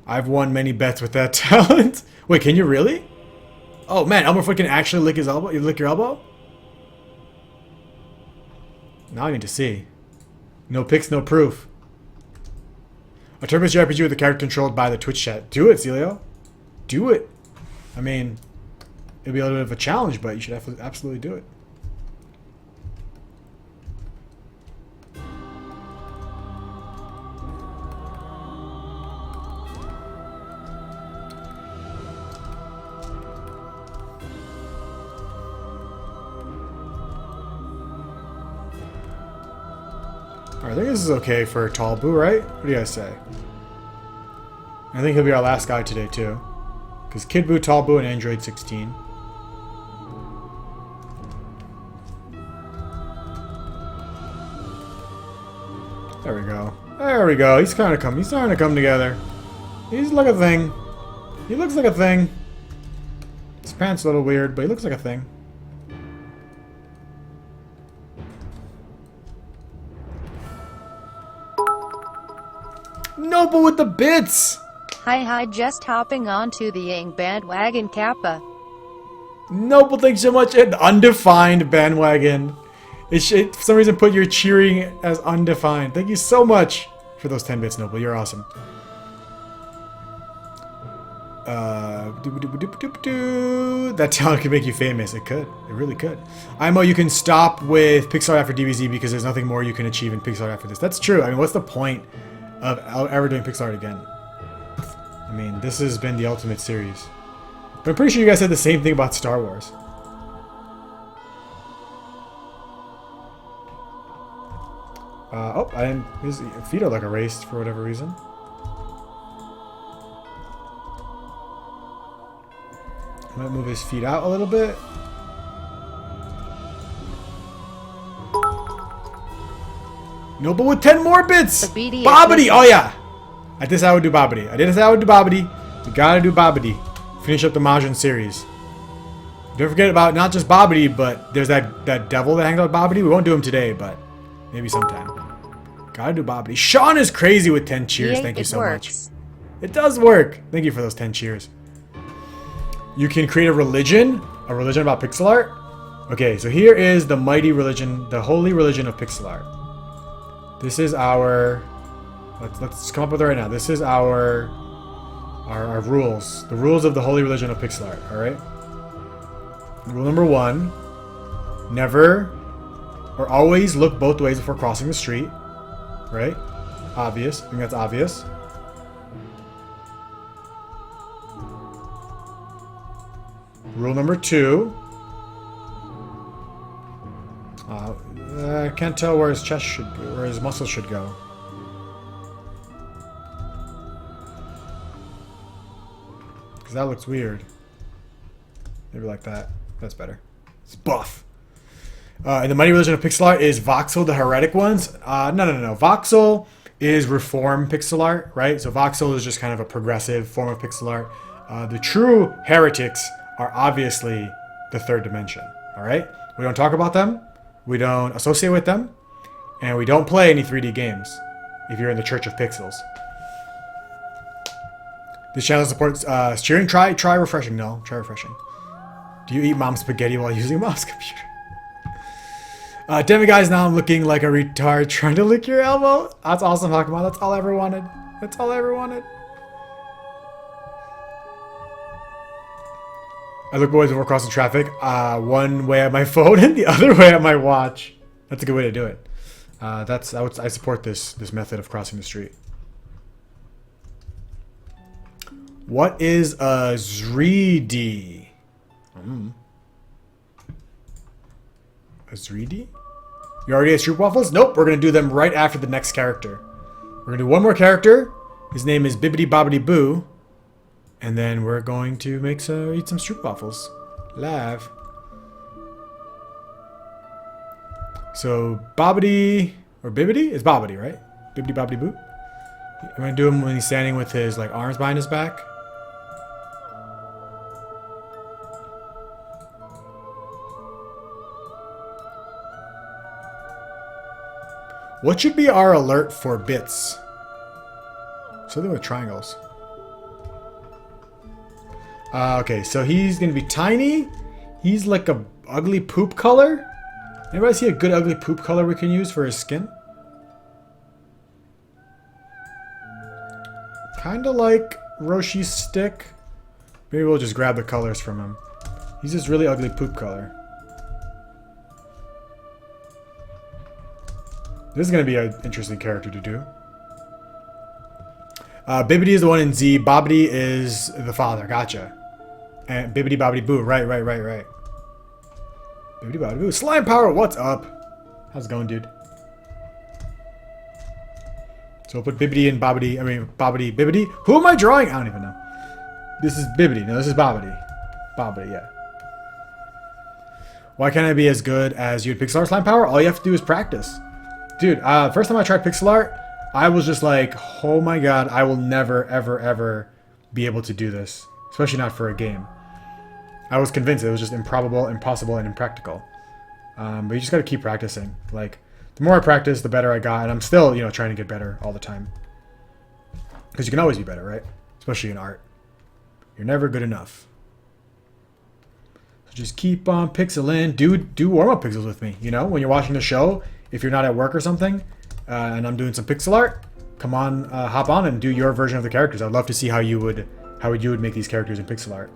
I've won many bets with that talent. Wait, can you really? Oh man, Elmerfoot can actually lick his elbow? You lick your elbow? Now I need to see. No pics, no proof. A turn-based JRPG with a character controlled by the Twitch chat. Do it, Celio. Do it. I mean, it'll be a little bit of a challenge, but you should absolutely do it. Alright, I think this is okay for Tall Buu, right? What do you guys say? I think he'll be our last guy today, too. Because Kid Buu, Tall Buu, and Android 16. There we go. There we go. He's starting to come together. He's like a thing. He looks like a thing. His pants a little weird, but he looks like a thing. Noble with the bits! Hi, just hopping onto the Yang bandwagon, Kappa. Noble, thanks so much. And undefined bandwagon. It should, for some reason, put your cheering as undefined. Thank you so much for those 10 bits, Noble. You're awesome. That talent could make you famous. It could. It really could. IMO, you can stop with Pixar after DBZ because there's nothing more you can achieve in Pixar after this. That's true. I mean, what's the point of ever doing Pixar again? I mean, this has been the ultimate series. But I'm pretty sure you guys said the same thing about Star Wars. Oh, I didn't. His feet are like erased for whatever reason. I might move his feet out a little bit. Noble with 10 more bits! Babidi is Bobbity! missing. Oh, yeah! I did say I would do Bobbity. I did say I would do Bobbity. We gotta do Bobbity. Finish up the Majin series. Don't forget about not just Bobbity, but there's that devil that hangs out with Bobbity. We won't do him today, but maybe sometime. Gotta do Bobbity. Sean is crazy with 10 cheers. Yeah, Thank you it so works. much. It does work. Thank you for those 10 cheers. You can create a religion about pixel art. Okay, so here is the mighty religion, the holy religion of pixel art. This is our, let's come up with it right now. This is our rules, the rules of the holy religion of pixel art. All right. Rule number 1: never or always look both ways before crossing the street. Right? Obvious. I think that's obvious. Rule number 2. I can't tell where his chest should go, where his muscles should go. Because that looks weird. Maybe like that. That's better. It's buff. And the mighty religion of pixel art is Voxel, the heretic ones. No. Voxel is reform pixel art, right? So Voxel is just kind of a progressive form of pixel art. The true heretics are obviously the third dimension, all right? We don't talk about them. We don't associate with them. And we don't play any 3D games if you're in the Church of Pixels. This channel supports cheering. Try refreshing. No, try refreshing. Do you eat mom's spaghetti while using mom's computer? Damn it, guys, now I'm looking like a retard trying to lick your elbow. That's awesome, Hakama. That's all I ever wanted. That's all I ever wanted. I look boys before crossing traffic. One way at my phone and the other way at my watch. That's a good way to do it. I support this method of crossing the street. What is a Zreedi? A Zreedi? You already had Stroopwafels? Nope, we're going to do them right after the next character. We're going to do one more character. His name is Bibbidi Bobbidi Boo. And then we're going to eat some Stroopwafels. Live. So, Bobbidi, or Bibbidi? It's Bobbidi, right? Bibbidi Bobbidi Boo. I'm going to do him when he's standing with his arms behind his back. What should be our alert for bits? Something with triangles. Okay, so he's gonna be tiny. He's like a ugly poop color. Anybody see a good ugly poop color we can use for his skin? Kinda like Roshi's stick. Maybe we'll just grab the colors from him. He's this really ugly poop color. This is going to be an interesting character to do. Bibbidi is the one in Z. Bobbidi is the father. Gotcha. And Bibbidi Bobbidi Boo. Right. Bibbidi Bobbidi Boo. Slime Power, what's up? How's it going, dude? So we'll put Bibbidi and Bobbidi. I mean, Bobbidi, Bibbidi. Who am I drawing? I don't even know. This is Bibbidi. No, this is Bobbidi. Bobbidi, yeah. Why can't I be as good as you at Pixel Art Slime Power? All you have to do is practice. Dude, first time I tried pixel art, I was just like, oh my god, I will never, ever, ever be able to do this. Especially not for a game. I was convinced it was just improbable, impossible, and impractical. But you just gotta keep practicing. Like, the more I practice, the better I got. And I'm still, trying to get better all the time. Because you can always be better, right? Especially in art. You're never good enough. So just keep on pixeling. Do warm-up pixels with me, when you're watching the show. If you're not at work or something, and I'm doing some pixel art, come on, hop on and do your version of the characters. I'd love to see how you would make these characters in pixel art,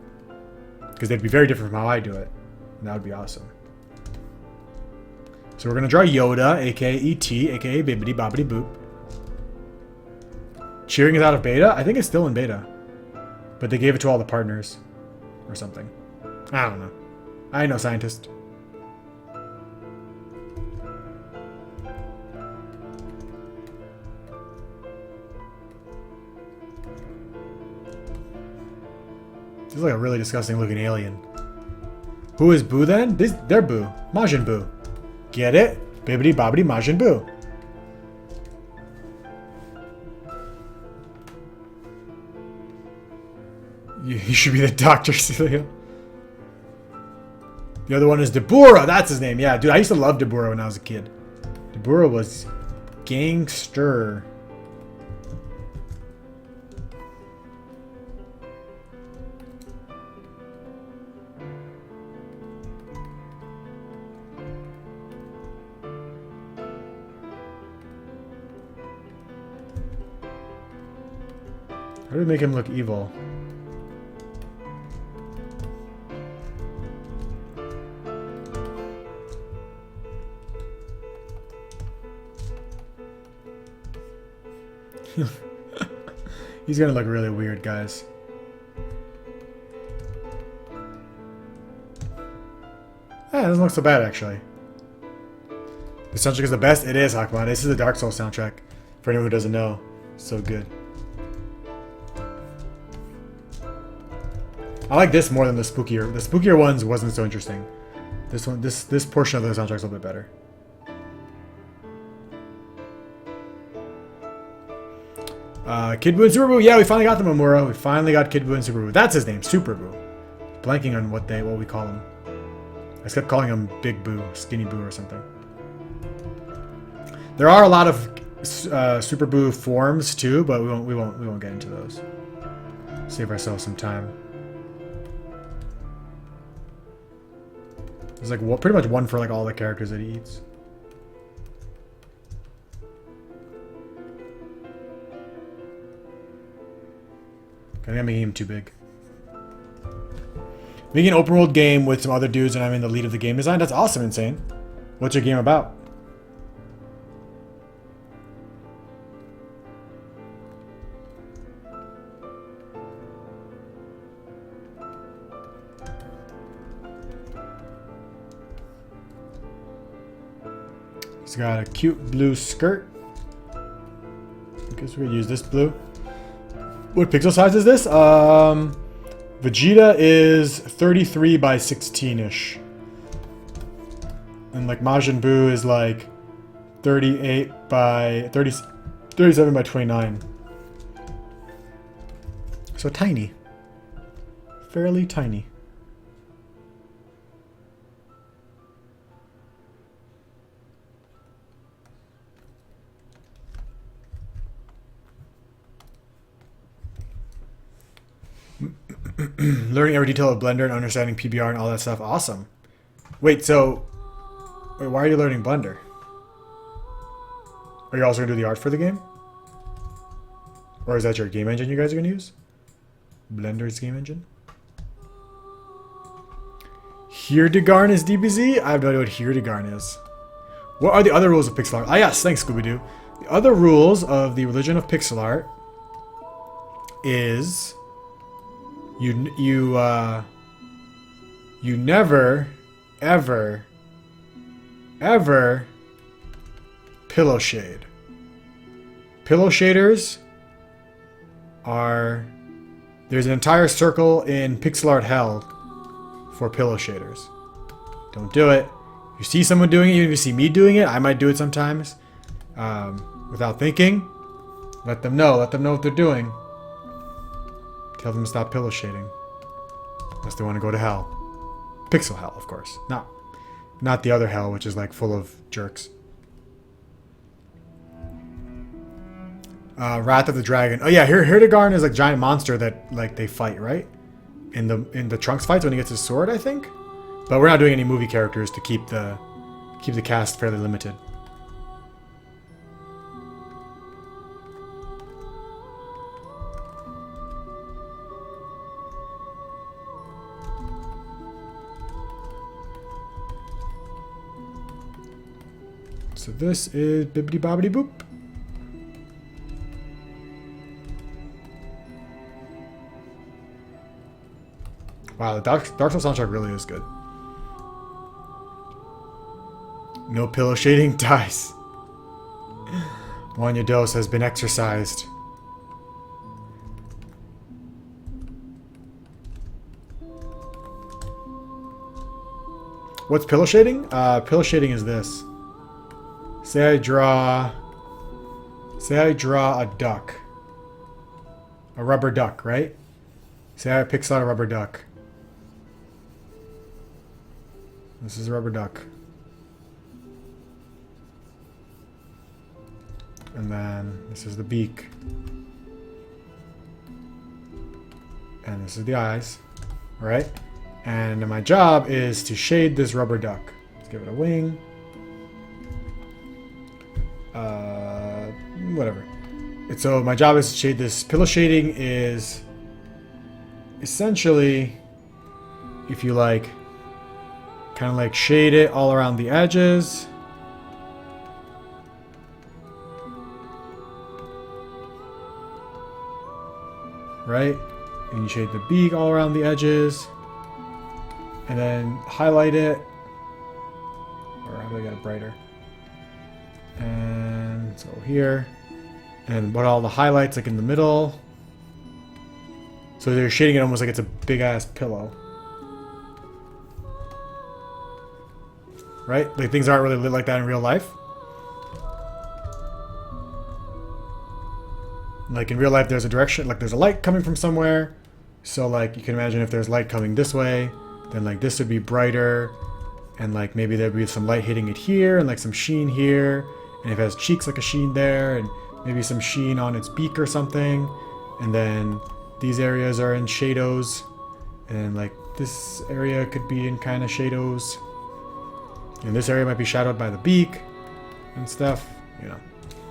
because they'd be very different from how I do it, and that would be awesome. So we're gonna draw Yoda, aka E.T., aka Bibbidi Bobbidi Boop. Cheering is out of beta. I think it's still in beta, but they gave it to all the partners, or something. I don't know. I ain't no scientist. This is like a really disgusting looking alien. Who is Boo then? They're Boo. Majin Buu. Get it? Bibbidi bobbidi Majin Buu. You should be the doctor, Celia. The other one is Deborah. That's his name. Yeah, dude, I used to love Deborah when I was a kid. Deborah was gangster. How do we make him look evil? He's gonna look really weird, guys. Yeah, it doesn't look so bad, actually. The soundtrack is the best? It is, Hakman. This is the Dark Souls soundtrack. For anyone who doesn't know. So good. I like this more than the spookier. The spookier ones wasn't so interesting. This one, this portion of the soundtrack's a little bit better. Kid Buu and Super Buu. Yeah, we finally got the Mamura. We finally got Kid Buu and Super Buu. That's his name, Super Buu. Blanking on what we call him. I just kept calling him Big Boo, Skinny Boo, or something. There are a lot of Super Buu forms too, but we won't get into those. Save ourselves some time. There's like pretty much one for like all the characters that he eats. I think I'm making him too big. Making an open world game with some other dudes and I'm in the lead of the game design. That's awesome, Insane. What's your game about? He's got a cute blue skirt. I guess we could use this blue. What pixel size is this? Vegeta is 33 by 16-ish. And like Majin Buu is like 38 by 37 by 29. So tiny. Fairly tiny. Learning every detail of Blender and understanding PBR and all that stuff. Awesome. Wait, why are you learning Blender? Are you also going to do the art for the game? Or is that your game engine you guys are going to use? Blender's game engine? Hierdegarn is DBZ? I have no idea what Hierdegarn is. What are the other rules of pixel art? Ah, yes, thanks, Scooby-Doo. The other rules of the religion of pixel art is... You never, ever pillow shade. Pillow shaders are... There's an entire circle in pixel art hell for pillow shaders. Don't do it. If you see someone doing it, even if you see me doing it, I might do it sometimes. Without thinking, let them know what they're doing. Tell them to stop pillow shading. Unless they want to go to hell. Pixel hell, of course. Not the other hell, which is like full of jerks. Wrath of the Dragon. Oh yeah, Hierdegarn is like a giant monster that like they fight, right? In the Trunks fights when he gets his sword, I think. But we're not doing any movie characters to keep the cast fairly limited. So this is bibbidi bobbidi boop. Wow, the Dark Souls soundtrack really is good. No pillow shading dice. One, your dose has been exercised. What's pillow shading? Pillow shading is this. Say I draw a duck. A rubber duck, right? Say I pixel out a rubber duck. This is a rubber duck. And then this is the beak. And this is the eyes. Alright? And my job is to shade this rubber duck. Let's give it a wing. Whatever. And so my job is to shade this. Pillow shading is essentially, if you like, kind of like shade it all around the edges. Right? And you shade the beak all around the edges. And then highlight it. Or how do I get it brighter? And so here. And put all the highlights like in the middle. So they're shading it almost like it's a big ass pillow. Right? Like things aren't really lit like that in real life. Like in real life there's a direction, like there's a light coming from somewhere. So like you can imagine if there's light coming this way, then like this would be brighter. And like maybe there'd be some light hitting it here and like some sheen here. And if it has cheeks, like a sheen there, and maybe some sheen on its beak or something. And then these areas are in shadows. And like this area could be in kind of shadows. And this area might be shadowed by the beak and stuff, you know,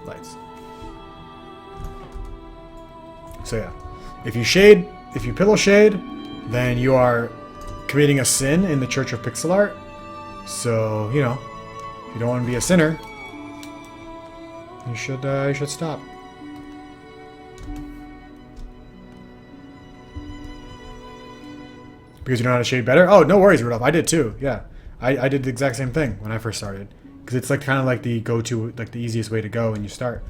lights. So yeah, if you pillow shade, then you are committing a sin in the Church of Pixel Art. So, you know, if you don't want to be a sinner, you should stop. Because you know how to shade better? Oh, no worries, Rudolph. I did too. Yeah, I did the exact same thing when I first started. Because it's like kind of like the go-to, like the easiest way to go when you start.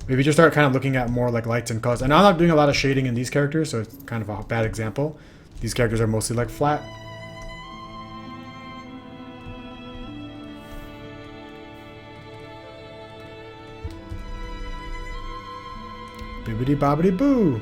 Maybe just start kind of looking at more like lights and colors. And I'm not doing a lot of shading in these characters, so it's kind of a bad example. These characters are mostly like flat. Bibbidi bobbidi boo.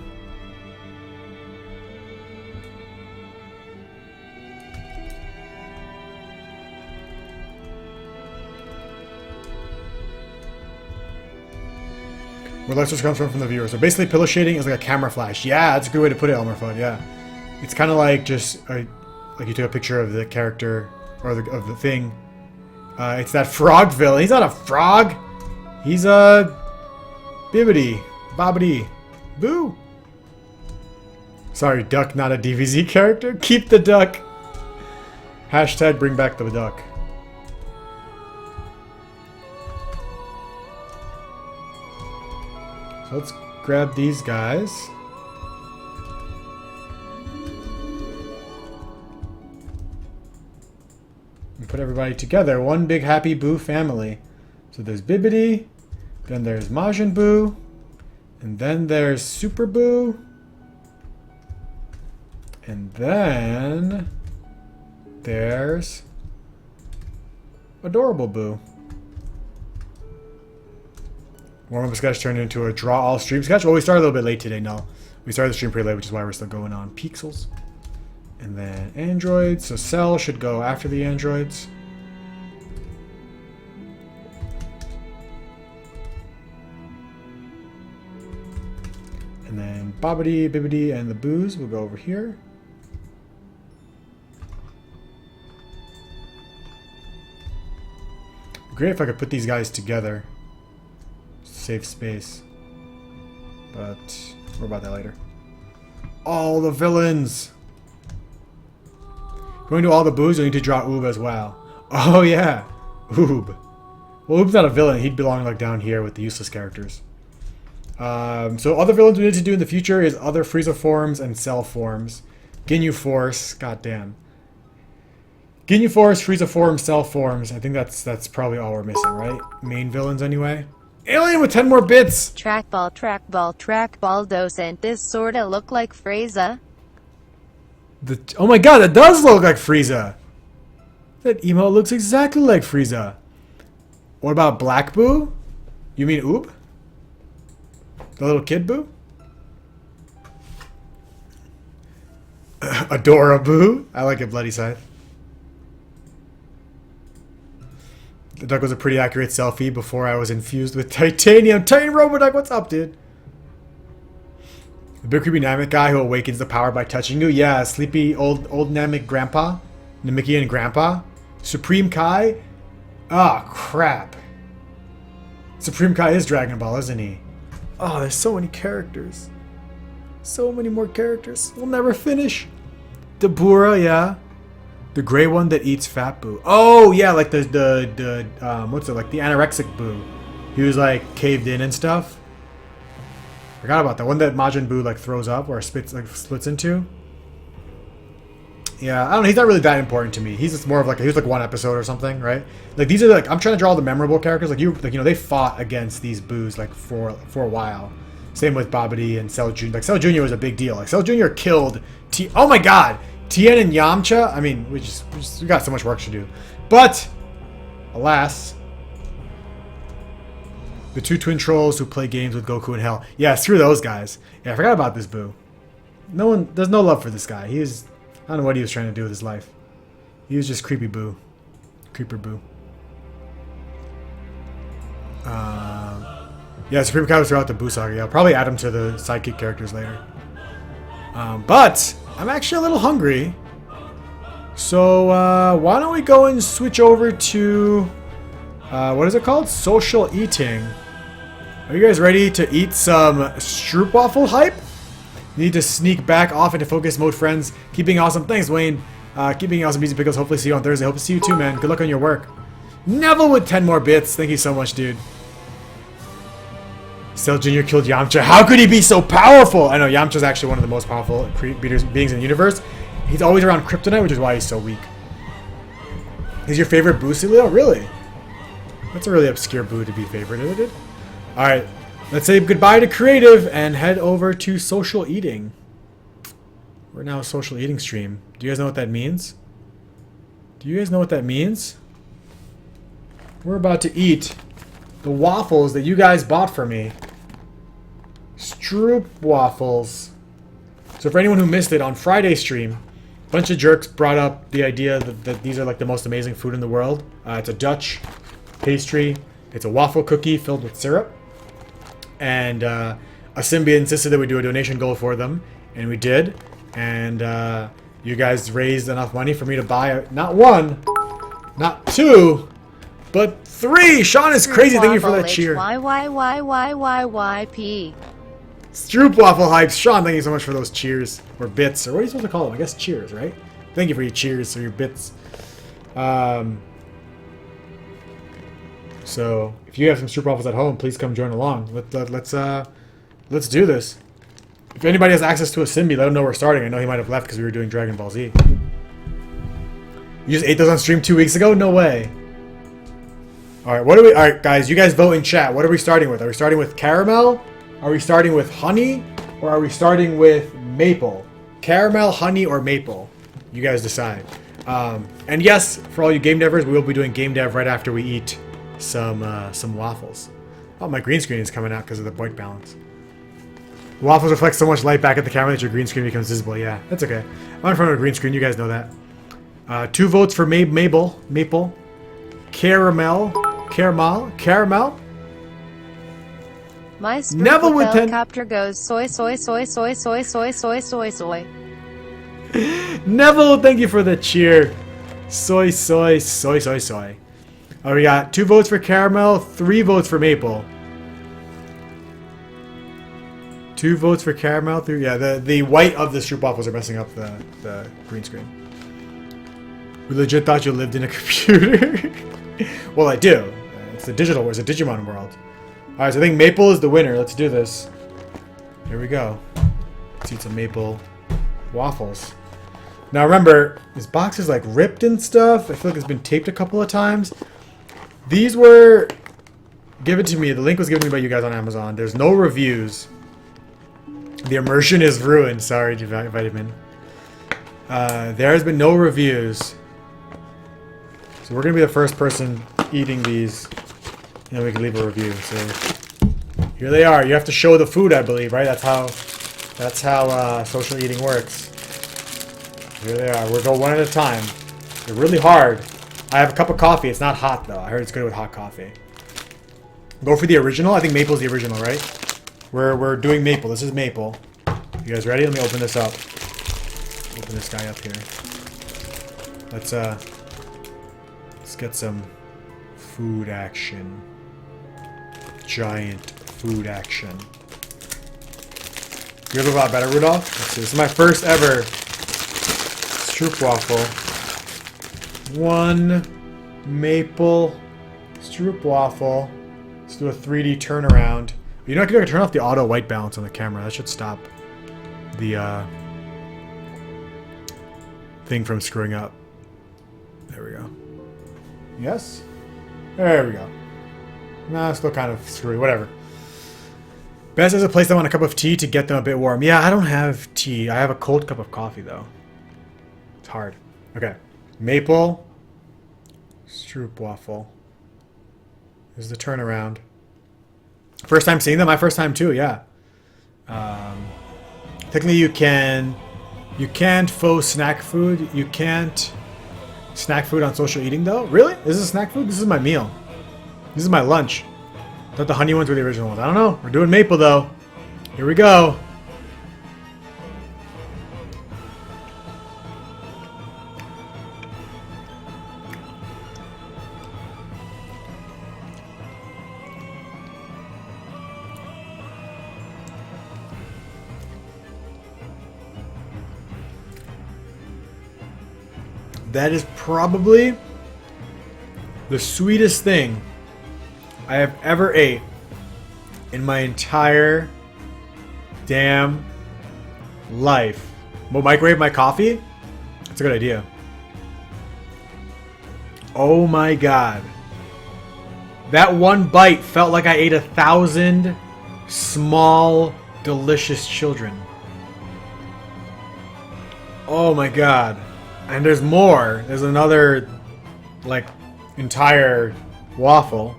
Where light source comes from the viewer. So basically pillow shading is like a camera flash. Yeah, that's a good way to put it, Elmer Fudd. Yeah. It's kind of like just like you took a picture of the character or of the thing. It's that frog villain. He's not a frog. He's a bibbidi bobbidi boo. Sorry, duck, not a DBZ character. Keep the duck. Hashtag bring back the duck. So let's grab these guys. And put everybody together. One big happy Boo family. So there's Bibbidi. Then there's Majin Boo. And then there's Super Boo. And then there's Adorable Boo. Warm up sketch turned into a draw all stream sketch. Well, we started a little bit late today. No, we started the stream pretty late, which is why we're still going on pixels. And then androids. So Cell should go after the androids. And then Bobbidi, Bibbidi, and the Boos will go over here. Great if I could put these guys together. Save space. But more about that later. All the villains! Going to all the Boos, you need to draw Oob as well. Oh yeah! Oob. Well, Oob's not a villain. He'd belong like down here with the useless characters. So other villains we need to do in the future is other Frieza forms and Cell forms. Ginyu Force, goddamn. Ginyu Force, Frieza forms, Cell forms. I think that's probably all we're missing, right? Main villains anyway. Alien with 10 more bits! Trackball, doesn't this sorta look like Frieza? Oh my god, that does look like Frieza! That emote looks exactly like Frieza. What about Black Boo? You mean Oob? The little kid Boo? Adora Boo? I like it, Bloody Side. The duck was a pretty accurate selfie before I was infused with titanium. Titan Roboduck, what's up, dude? The big creepy Namek guy who awakens the power by touching you. Yeah, sleepy old Namek grandpa. Namekian grandpa. Supreme Kai. Ah, crap. Supreme Kai is Dragon Ball, isn't he? Oh, there's so many characters. So many more characters. We'll never finish. Dabura, yeah. The gray one that eats Fat Boo. Oh, yeah, like the what's it, like the anorexic Boo. He was like caved in and stuff. Forgot about that one that Majin Buu like throws up or splits into. Yeah, I don't know. He's not really that important to me. He's just more of like he was like one episode or something, right? Like these are like I'm trying to draw all the memorable characters. Like you know they fought against these Boos like for a while. Same with Babidi and Cell Jr. Like Cell Jr. was a big deal. Like Cell Jr. killed Oh my God, Tien and Yamcha. I mean, we got so much work to do, but alas. The two twin trolls who play games with Goku and Hell. Yeah, screw those guys. Yeah, I forgot about this Boo. There's no love for this guy. I don't know what he was trying to do with his life. He was just creepy Boo. Creeper Boo. Yeah, Supreme Kai was throughout the Boo saga. Yeah, I'll probably add him to the sidekick characters later. But I'm actually a little hungry. So why don't we go and switch over to... what is it called? Social eating. Are you guys ready to eat some Stroopwafel hype? You need to sneak back off into focus mode, friends. Keeping awesome. Thanks, Wayne. Keeping awesome, Easy Pickles. Hopefully see you on Thursday. Hope to see you too, man. Good luck on your work. Neville with 10 more bits. Thank you so much, dude. Cell Jr. killed Yamcha. How could he be so powerful? I know, Yamcha's actually one of the most powerful beings in the universe. He's always around Kryptonite, which is why he's so weak. He's your favorite Boo, Celio? Really? That's a really obscure Boo to be favorited. Alright, let's say goodbye to creative and head over to social eating. We're now a social eating stream. Do you guys know what that means? Do you guys know what that means? We're about to eat the waffles that you guys bought for me. Stroopwafels. So for anyone who missed it, on Friday's stream, a bunch of jerks brought up the idea that these are like the most amazing food in the world. It's a Dutch pastry. It's a waffle cookie filled with syrup. And Asimbia insisted that we do a donation goal for them. And we did. And you guys raised enough money for me to buy not one, not two, but three. Sean is crazy. Thank you for that cheer. YYYYYYYP. Stroopwafel hypes. Sean, thank you so much for those cheers. Or bits. Or what are you supposed to call them? I guess cheers, right? Thank you for your cheers or your bits. So, if you have some Stroopwafels at home, please come join along. Let's do this. If anybody has access to a Simbi, let him know we're starting. I know he might have left because we were doing Dragon Ball Z. You just ate those on stream 2 weeks ago? No way. Alright, alright, guys, you guys vote in chat. What are we starting with? Are we starting with caramel? Are we starting with honey? Or are we starting with maple? Caramel, honey, or maple? You guys decide. And yes, for all you game devers, we will be doing game dev right after we eat some waffles. Oh, my green screen is coming out because of the white balance. Waffles reflect so much light back at the camera that your green screen becomes visible. Yeah, that's okay. I'm in front of a green screen. You guys know that. 2 votes for maple. Caramel. My Neville with 10. helicopter goes soy. Neville, thank you for the cheer. Soy. Oh, we got 2 votes for caramel, 3 votes for maple. 2 votes for caramel, 3. Yeah, the white of the Stroopwafels are messing up the green screen. We legit thought you lived in a computer. Well, I do. It's the digital. It's a Digimon world. All right, so I think maple is the winner. Let's do this. Here we go. Let's eat some maple waffles. Now remember, this box is like ripped and stuff. I feel like it's been taped a couple of times. These were given to me. The link was given to me by you guys on Amazon. There's no reviews. The immersion is ruined. Sorry, Vitamin. There has been no reviews. So we're gonna be the first person eating these, and then we can leave a review. So here they are. You have to show the food, I believe, right? That's how social eating works. Here they are. We'll go one at a time. They're really hard. I have a cup of coffee. It's not hot though. I heard it's good with hot coffee. Go for the original. I think maple's the original, right? We're doing maple. This is maple. You guys ready? Let me open this up. Open this guy up here. Let's get some food action. Giant food action. You have a lot better, Rudolph? Let's see. This is my first ever Stroopwafel. One maple Stroopwafel. Let's do a 3D turnaround. You know, I can turn off the auto white balance on the camera. That should stop the thing from screwing up. There we go. Yes? There we go. Nah, still kind of screwy. Whatever. Best is to place them on a cup of tea to get them a bit warm. Yeah, I don't have tea. I have a cold cup of coffee, though. It's hard. Okay. Maple. Stroopwafel. This is the turnaround. First time seeing them? My first time, too, yeah. Technically, you can't faux snack food. You can't snack food on social eating, though. Really? This is snack food? This is my meal. This is my lunch. I thought the honey ones were the original ones. I don't know. We're doing maple, though. Here we go. That is probably the sweetest thing I have ever ate in my entire damn life. Will microwave my coffee? That's a good idea. Oh my god. That one bite felt like I ate 1,000 small, delicious children. Oh my god. And there's more. There's another, like, entire waffle.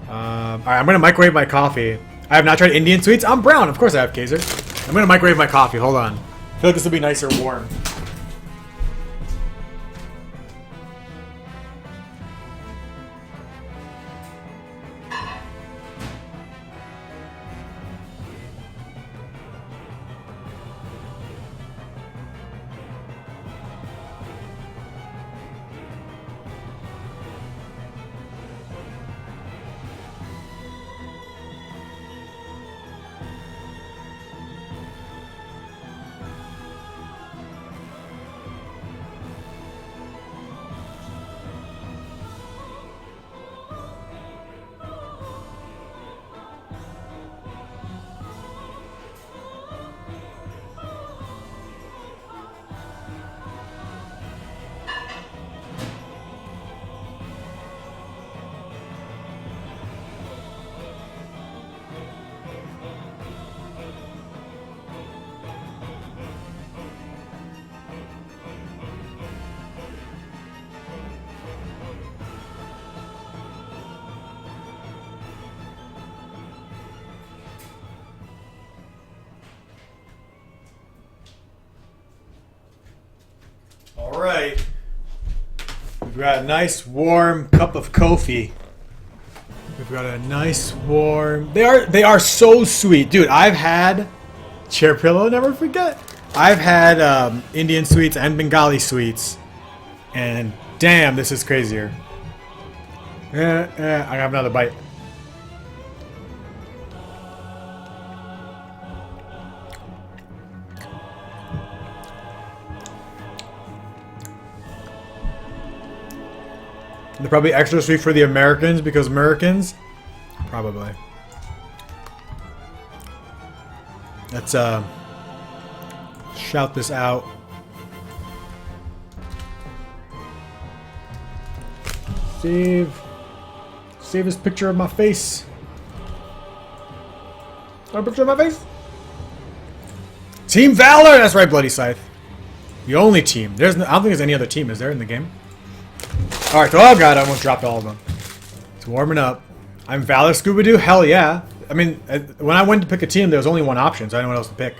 Alright, I'm gonna microwave my coffee. I have not tried Indian sweets. I'm brown. Of course I have Kaiser. I'm gonna microwave my coffee. Hold on. I feel like this will be nicer warm. Alright. We've got a nice warm cup of coffee. We've got a nice warm... They are so sweet. Dude, I've had... Chair pillow, never forget. I've had Indian sweets and Bengali sweets. And damn, this is crazier. I have another bite. They're probably extra sweet for the Americans because Americans? Probably. Let's shout this out. Save this picture of my face. A picture of my face? Team Valor! That's right, Bloody Scythe. The only team. I don't think there's any other team, is there, in the game? Alright, oh god, I almost dropped all of them. It's warming up. I'm Valor Scooby-Doo? Hell yeah. I mean, when I went to pick a team, there was only one option, so I didn't know what else to pick.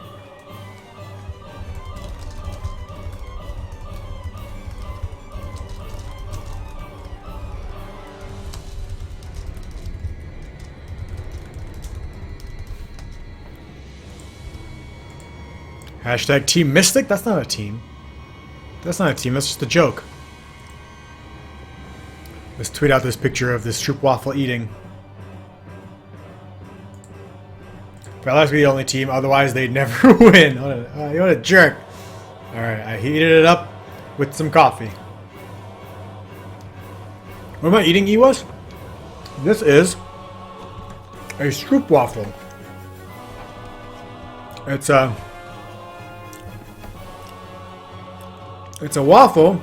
Hashtag Team Mystic? That's not a team. That's not a team, that's just a joke. Let's tweet out this picture of this Stroopwafel eating. Well, that's the only team, otherwise they'd never win. What a jerk. Alright, I heated it up with some coffee. What am I eating, Ewas? This is a Stroopwafel. It's a waffle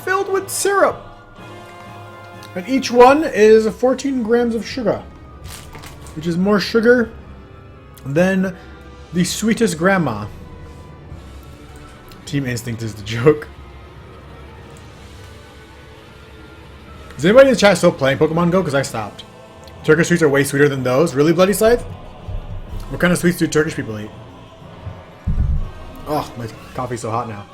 filled with syrup. And each one is 14 grams of sugar, which is more sugar than the sweetest grandma. Team Instinct is the joke. Is anybody in the chat still playing Pokemon Go? Because I stopped. Turkish sweets are way sweeter than those. Really, Bloody Scythe? What kind of sweets do Turkish people eat? Oh, my coffee's so hot now.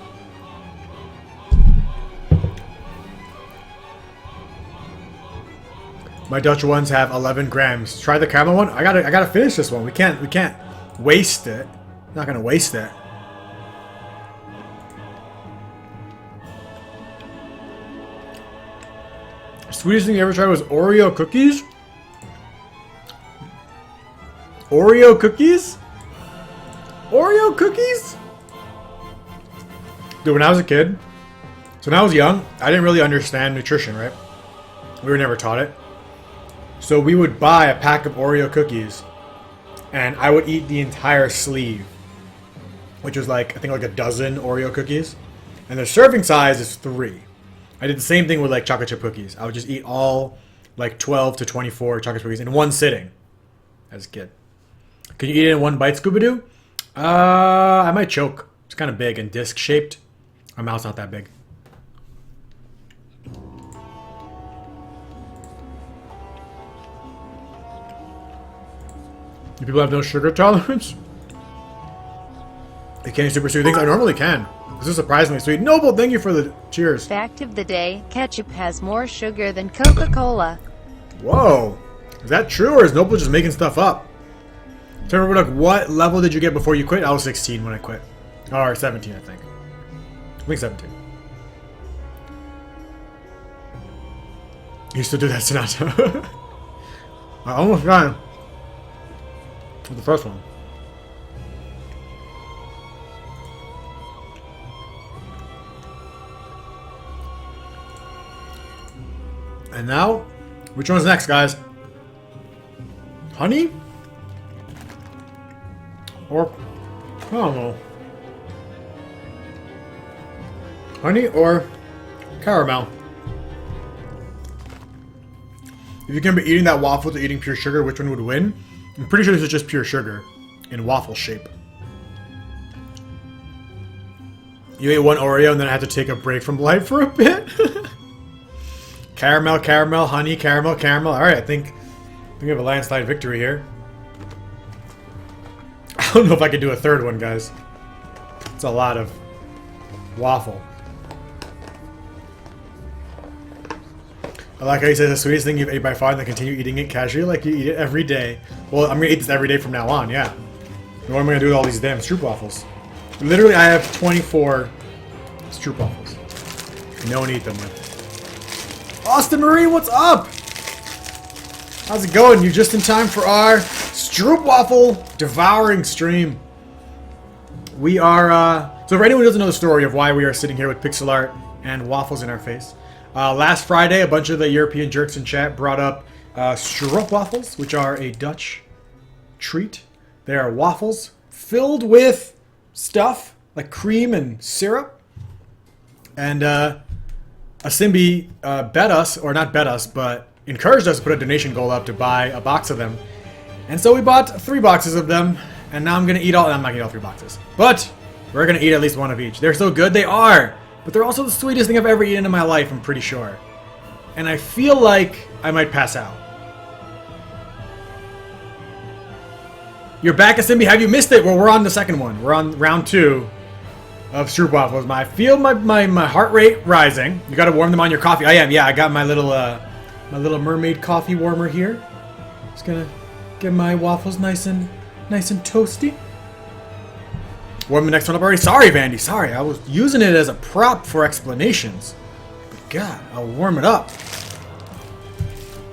My Dutch ones have 11 grams. Try the caramel one. I gotta finish this one. We can't waste it. Not gonna waste it. Sweetest thing you ever tried was Oreo cookies? Oreo cookies? Oreo cookies? Dude, when I was a kid, so when I was young, I didn't really understand nutrition, right? We were never taught it. So we would buy a pack of Oreo cookies, and I would eat the entire sleeve, which was like, I think like a dozen Oreo cookies. And the serving size is 3. I did the same thing with like chocolate chip cookies. I would just eat all like 12 to 24 chocolate chip cookies in one sitting as a kid. Can you eat it in one bite, Scooby-Doo? I might choke. It's kind of big and disc shaped. My mouth's not that big. Do people have no sugar tolerance? They can't eat super sweet things? I normally can. This is surprisingly sweet. Noble, thank you for the cheers. Fact of the day, ketchup has more sugar than Coca-Cola. Whoa. Is that true, or is Noble just making stuff up? Tell me, what level did you get before you quit? I was 16 when I quit. Or 17, I think. I think 17. You still do that, Sonata? I almost got him. With the first one. And now, which one's next, guys? Honey? Or, I don't know. Honey or caramel? If you can be eating that waffle to eating pure sugar, which one would win? I'm pretty sure this is just pure sugar in waffle shape. You ate one Oreo and then I had to take a break from life for a bit? Caramel, caramel, honey, caramel, caramel. Alright, I think we have a landslide victory here. I don't know if I could do a third one, guys. It's a lot of waffle. I like how he says the sweetest thing you've ate by far and then continue eating it casually like you eat it every day. Well, I'm gonna eat this every day from now on, yeah. And what am I gonna do with all these damn Stroopwafels? Literally, I have 24 Stroopwafels. No one eat them with. Austin Marie, what's up? How's it going? You're just in time for our Stroopwafel devouring stream. We are, so for anyone who doesn't know the story of why we are sitting here with pixel art and waffles in our face, last Friday, a bunch of the European jerks in chat brought up Stroopwafels, which are a Dutch treat. They are waffles filled with stuff like cream and syrup. And a Simbi bet us, or not bet us, but encouraged us to put a donation goal up to buy a box of them. And so we bought 3 boxes of them, and now I'm going to eat all, I'm not going to eat all 3 boxes. But we're going to eat at least one of each. They're so good, they are but they're also the sweetest thing I've ever eaten in my life, I'm pretty sure. And I feel like I might pass out. You're back at Simbi. Have you missed it? Well, we're on the second one. We're on round 2 of Stroopwafels. I feel my heart rate rising. You got to warm them on your coffee. I am. Yeah, I got my little mermaid coffee warmer here. Just gonna get my waffles nice and toasty. Warm the next one up already. Sorry, Vandy. Sorry, I was using it as a prop for explanations. But God, I'll warm it up.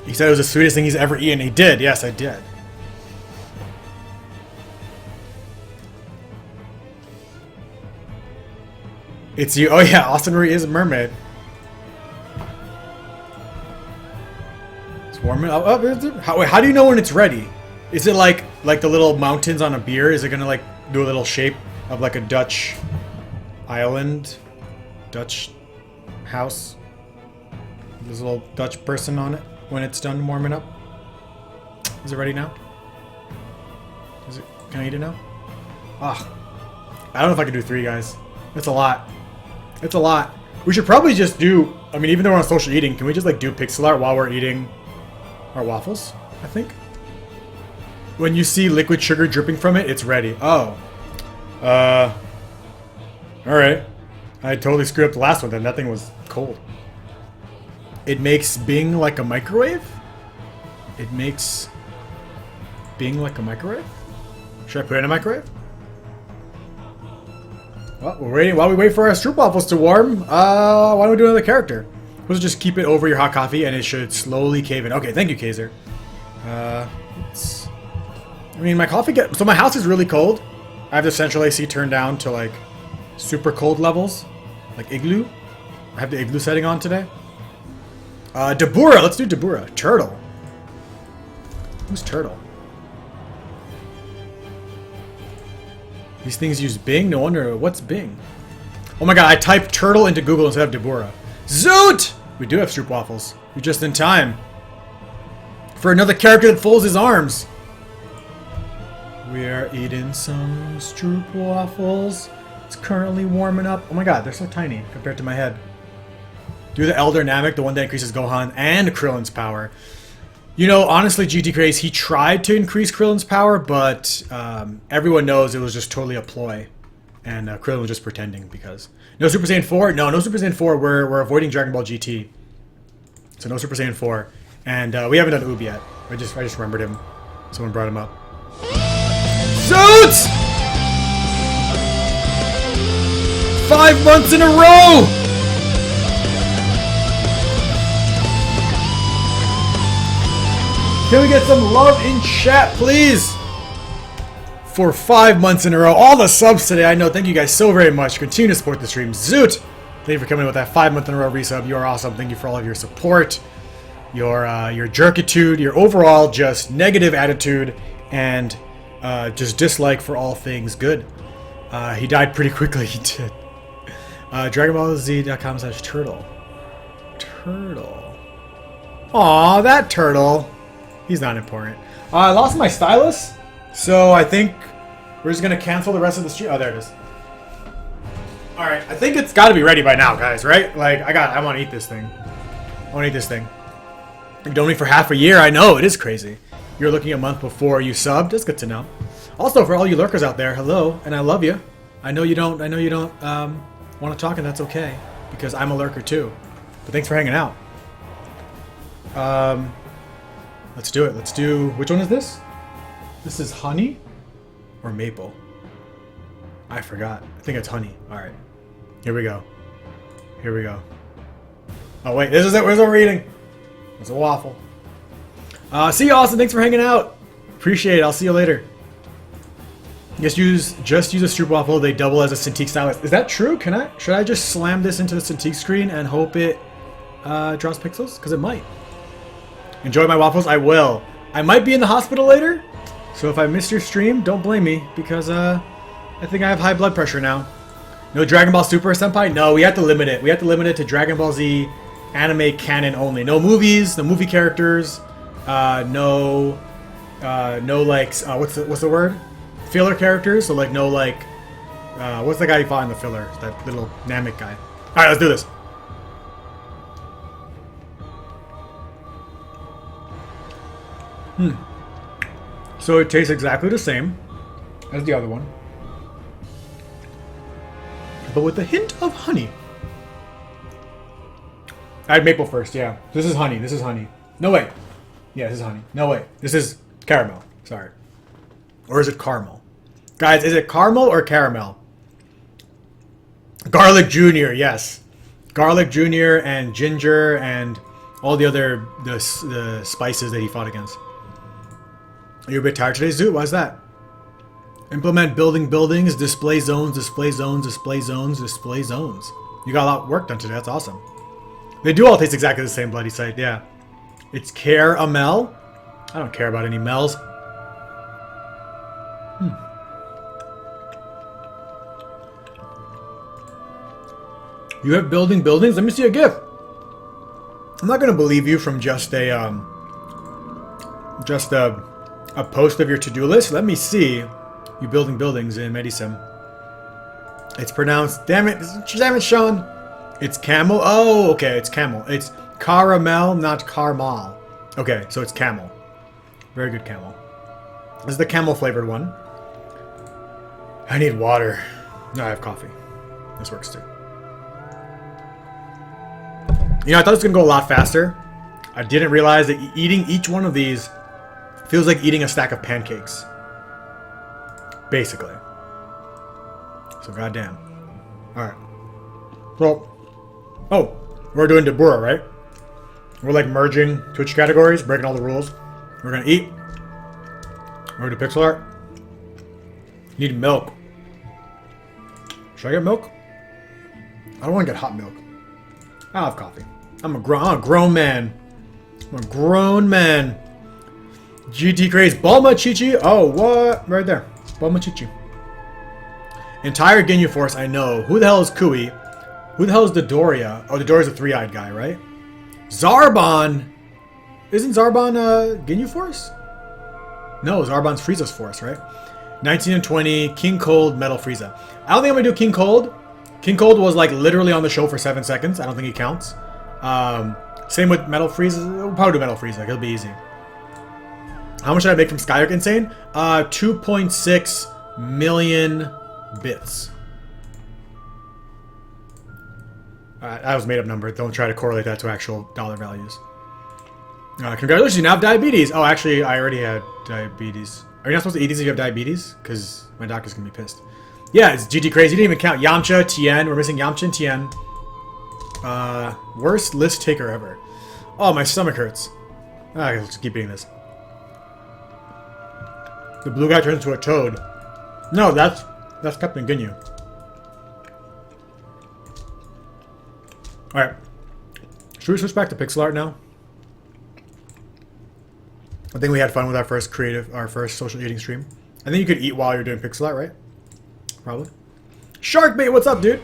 He said it was the sweetest thing he's ever eaten. He did. Yes, I did. It's you. Oh yeah, Austin Marie is a mermaid. It's warming up. Oh, how do you know when it's ready? Is it like the little mountains on a beer? Is it gonna like do a little shape of like a Dutch island, Dutch house? There's a little Dutch person on it when it's done warming up. Is it ready now? Is it? Can I eat it now? Ah, I don't know if I can do 3, guys. That's a lot. It's a lot. We should probably just do, I mean, even though we're on social eating, can we just like do pixel art while we're eating our waffles, I think? When you see liquid sugar dripping from it, it's ready. Oh. Alright. I totally screwed up the last one then. That thing was cold. It makes Bing like a microwave? It makes Bing like a microwave? Should I put it in a microwave? Well, we're waiting while we wait for our Stroopwafels to warm. Why don't we do another character? We'll just keep it over your hot coffee and it should slowly cave in. Okay, thank you, Kaiser. I mean, my coffee so my house is really cold. I have the central AC turned down to like super cold levels, like igloo. I have the igloo setting on today. Dabura, let's do Dabura. Turtle. Who's Turtle? These things use Bing? No wonder. What's Bing? Oh my god, I typed turtle into Google instead of Dabura. Zoot! We do have Stroopwafels. You're just in time. For another character that folds his arms. We are eating some Stroopwafels. It's currently warming up. Oh my god, they're so tiny compared to my head. Do the Elder Namek, the one that increases Gohan and Krillin's power. You know, honestly, GT Craze, he tried to increase Krillin's power, but everyone knows it was just totally a ploy. And Krillin was just pretending because... No Super Saiyan 4? No Super Saiyan 4. We're avoiding Dragon Ball GT. So no Super Saiyan 4. And we haven't done Oob yet. I just remembered him. Someone brought him up. Suits! 5 months in a row! Can we get some love in chat, please? For 5 months in a row. All the subs today, I know. Thank you guys so very much. Continue to support the stream. Zoot! Thank you for coming with that 5 month in a row resub. You are awesome. Thank you for all of your support, your jerkitude, your overall just negative attitude, and just dislike for all things good. He died pretty quickly. He did. DragonBallZ.com/turtle. Turtle. Aw, that turtle. He's not important. I lost my stylus, so I think we're just gonna cancel the rest of the stream. Oh, there it is. All right, I think it's got to be ready by now, guys. Right? Like, I want to eat this thing. I want to eat this thing. You've known me for half a year. I know it is crazy. You're looking a month before you subbed. That's good to know. Also, for all you lurkers out there, hello, and I love you. I know you don't want to talk, and that's okay because I'm a lurker too. But thanks for hanging out. Let's do it. Let's do... Which one is this? This is honey or maple? I forgot. I think it's honey. Alright. Here we go. Here we go. Oh, wait. This is it. Where's what we're eating? It's a waffle. See you, Austin. Thanks for hanging out. Appreciate it. I'll see you later. Just use a Stroopwafel. They double as a Cintiq stylus. Is that true? Should I just slam this into the Cintiq screen and hope it draws pixels? Because it might. Enjoy my waffles? I will. I might be in the hospital later, so if I missed your stream, don't blame me, because I think I have high blood pressure now. No Dragon Ball Super, Senpai? No, we have to limit it. We have to limit it to Dragon Ball Z anime canon only. No movies, no movie characters, no like, what's the word? Filler characters, so like no like, what's the guy you fought in the filler? That little Namek guy. Alright, let's do this. So it tastes exactly the same as the other one, but with a hint of honey. I had maple first, yeah. This is honey. This is honey. No way. Yeah, this is honey. No way. This is caramel. Sorry. Or is it caramel? Guys, is it caramel or caramel? Garlic Jr., yes. Garlic Jr. and ginger and all the other the spices that he fought against. Are you a bit tired today, Zoo? Why is that? Implement building buildings, display zones, display zones, display zones, display zones. You got a lot of work done today. That's awesome. They do all taste exactly the same, bloody sight. Yeah. It's caramel. I don't care about any Mels. You have building buildings? Let me see a GIF. I'm not gonna believe you from just a post of your to-do list. Let me see you building buildings in Medisim. It's pronounced. Damn it, Sean. It's camel. Oh, okay, it's camel. It's caramel, not caramel. Okay, so it's camel. Very good camel. This is the camel flavored one. I need water. No, I have coffee. This works too. You know, I thought it was going to go a lot faster. I didn't realize that eating each one of these feels like eating a stack of pancakes. Basically. So, goddamn. Alright. So, oh, we're doing Dabura, right? We're like merging Twitch categories, breaking all the rules. We're going to eat. We're going to do pixel art. Need milk. Should I get milk? I don't want to get hot milk. I'll have coffee. I'm a grown man. I'm a grown man. GT Craze. Bulma Chichi. Oh, what? Right there. Bulma Chichi. Entire Ginyu Force, I know. Who the hell is Kui? Who the hell is Dodoria? Oh, Dodoria's a three-eyed guy, right? Zarbon! Isn't Zarbon Ginyu Force? No, Zarbon's Frieza's Force, right? 19 and 20, King Cold, Metal Frieza. I don't think I'm going to do King Cold. King Cold was like literally on the show for 7 seconds. I don't think he counts. Same with Metal Frieza. We'll probably do Metal Frieza. It'll be easy. How much did I make from Skyhook Insane? 2.6 million bits. That was a made up number. Don't try to correlate that to actual dollar values. Congratulations, you now have diabetes. Oh, actually, I already had diabetes. Are you not supposed to eat these if you have diabetes? Because my doctor's going to be pissed. Yeah, it's GT Crazy. You didn't even count Yamcha, Tien. We're missing Yamcha and Tien. Worst list taker ever. Oh, my stomach hurts. I guess I'll just keep eating this. The blue guy turns into a toad. No, that's Captain Ginyu. Alright. Should we switch back to pixel art now? I think we had fun with our first social eating stream. I think you could eat while you're doing pixel art, right? Probably. Sharkbait, what's up, dude?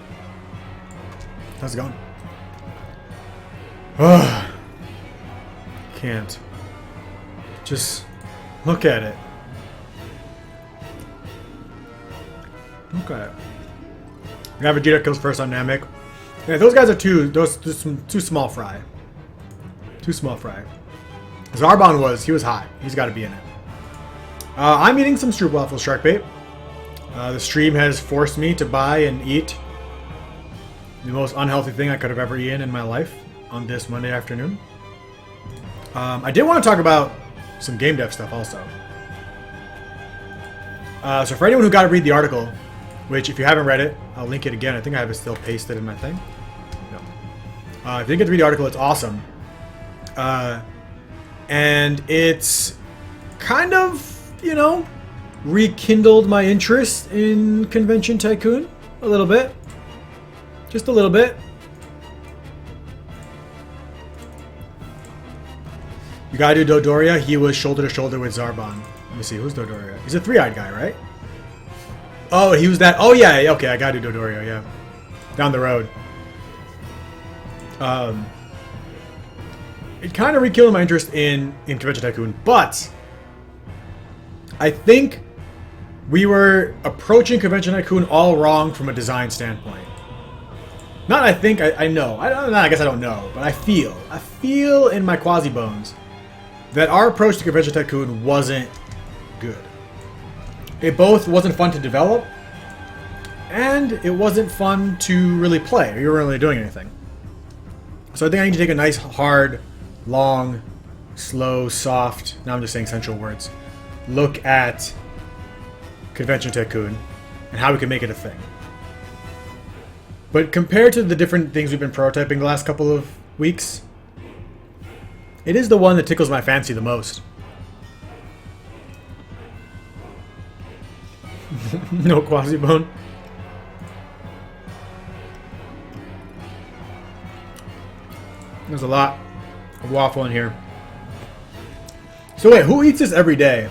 How's it going? Ugh. Can't. Just look at it. Look at it. We have Vegeta kills first on Namek. Yeah, those guys are too small fry. Too small fry. Zarbon he was hot. He's got to be in it. I'm eating some Stroopwafels, Sharkbait. The stream has forced me to buy and eat the most unhealthy thing I could have ever eaten in my life on this Monday afternoon. I did want to talk about some game dev stuff also. So for anyone who got to read the article, which if you haven't read it, I'll link it again. I think I have it still pasted in my thing. No. If you didn't get to read the article, it's awesome. And it's kind of, you know, rekindled my interest in Convention Tycoon a little bit. Just a little bit. You gotta do Dodoria. He was shoulder to shoulder with Zarbon. Let me see, who's Dodoria? He's a three-eyed guy, right? Oh, he was that. Oh, yeah. Okay, I gotta do Dodoria, yeah. Down the road. It kind of rekindled my interest in Convention Tycoon, but I think we were approaching Convention Tycoon all wrong from a design standpoint. Not I think, I know. I guess I don't know, but I feel in my quasi bones that our approach to Convention Tycoon wasn't good. It both wasn't fun to develop, and it wasn't fun to really play. You weren't really doing anything. So I think I need to take a nice, hard, long, slow, soft, now I'm just saying central words, look at Convention Tycoon and how we can make it a thing. But compared to the different things we've been prototyping the last couple of weeks, it is the one that tickles my fancy the most. No Quasibone. There's a lot of waffle in here. So wait, who eats this every day?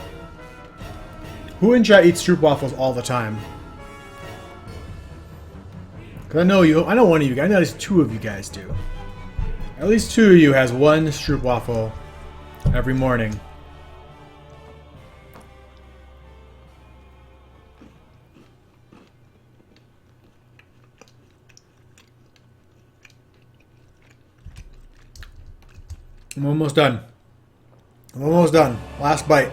Who in chat eats Stroopwafels all the time? Cause I know one of you guys, I know at least two of you guys do. At least two of you has one Stroopwafel every morning. I'm almost done. I'm almost done. Last bite.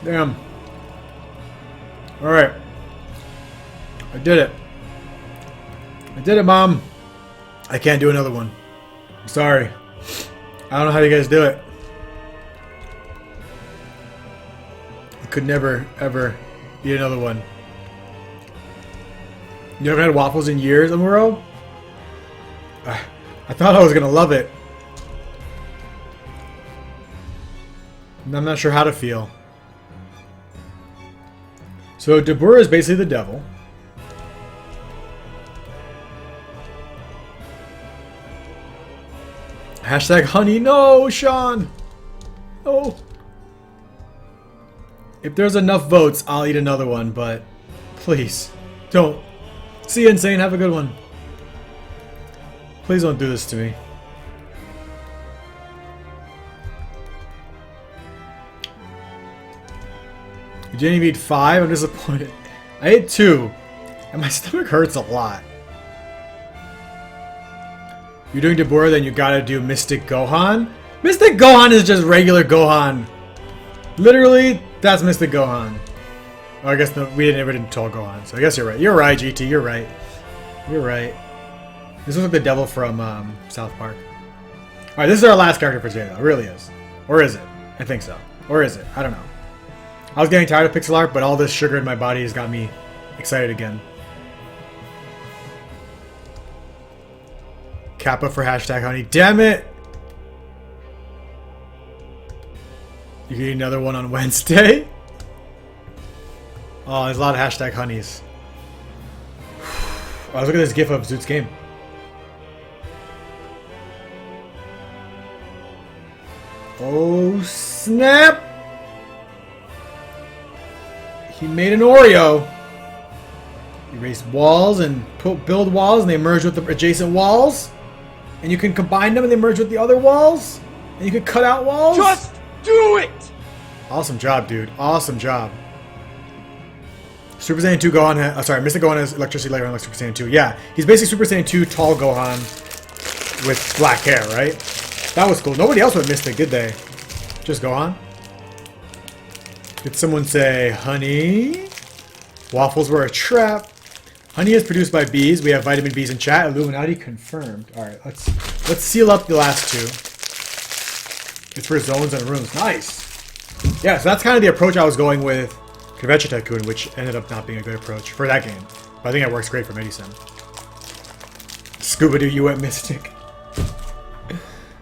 Damn. Alright. I did it. I did it, Mom. I can't do another one. I'm sorry. I don't know how you guys do it. I could never, ever eat another one. You haven't had waffles in years, Amuro? I thought I was gonna love it. I'm not sure how to feel. So Dabura is basically the devil. Hashtag honey, no, Sean! No! If there's enough votes, I'll eat another one, but please, don't. See you, Insane. Have a good one. Please don't do this to me. You didn't even eat 5? I'm disappointed. I ate 2. And my stomach hurts a lot. You're doing Dabura, then you gotta do Mystic Gohan? Mystic Gohan is just regular Gohan. Literally, that's Mystic Gohan. Oh, I guess no, we never did Tall Gohan, so I guess you're right. You're right, GT, you're right. You're right. This looks like the devil from South Park. Alright, this is our last character for today, though. It really is. Or is it? I think so. Or is it? I don't know. I was getting tired of pixel art, but all this sugar in my body has got me excited again. Kappa for hashtag honey. Damn it! You can eat another one on Wednesday? Oh, there's a lot of hashtag honeys. Oh, look at this gif of Zoot's game. Oh, snap! He made an Oreo. Erase walls and build walls, and they merge with the adjacent walls. And you can combine them and they merge with the other walls. And you can cut out walls. Just do it! Awesome job, dude. Awesome job. Super Saiyan 2 Gohan, sorry, Mystic Gohan has electricity layer on Super Saiyan 2. Yeah, he's basically Super Saiyan 2 tall Gohan with black hair, right? That was cool. Nobody else went Mystic, did they? Just Gohan? Did someone say, honey? Waffles were a trap. Honey is produced by bees. We have vitamin B's in chat. Illuminati confirmed. Alright, let's seal up the last two. It's for zones and rooms. Nice! Yeah, so that's kind of the approach I was going with Convention Tycoon, which ended up not being a good approach for that game. But I think it works great for Medisim. Scuba-Doo, you went Mystic.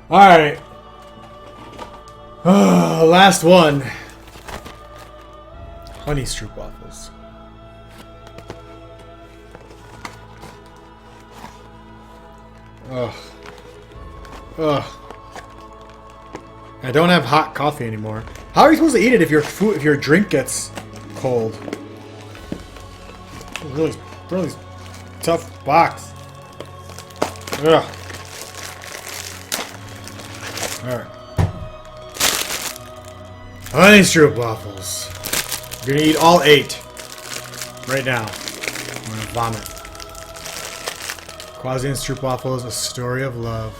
Alright. Last one. Honey Stroopwafels. Ugh. Ugh. I don't have hot coffee anymore. How are you supposed to eat it if your drink gets cold? Really tough box. Ugh. Alright. Honey Stroopwafels. You're gonna eat all 8 right now. I'm gonna vomit. Quasi and Stroopwafels, a story of love.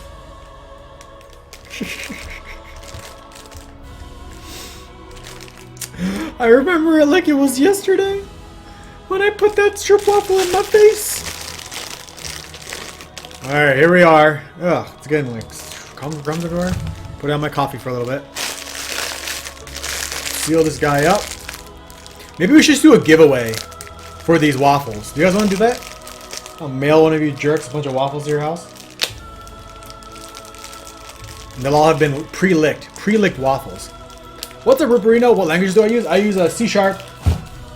I remember it like it was yesterday when I put that Stroopwafel in my face. Alright, here we are. Ugh, it's getting like crumbs everywhere. Put down my coffee for a little bit. Seal this guy up. Maybe we should just do a giveaway for these waffles. Do you guys want to do that? I'll mail one of you jerks a bunch of waffles to your house. And they'll all have been pre-licked waffles. What's a Ripperino? What language do I use? I use a C#, and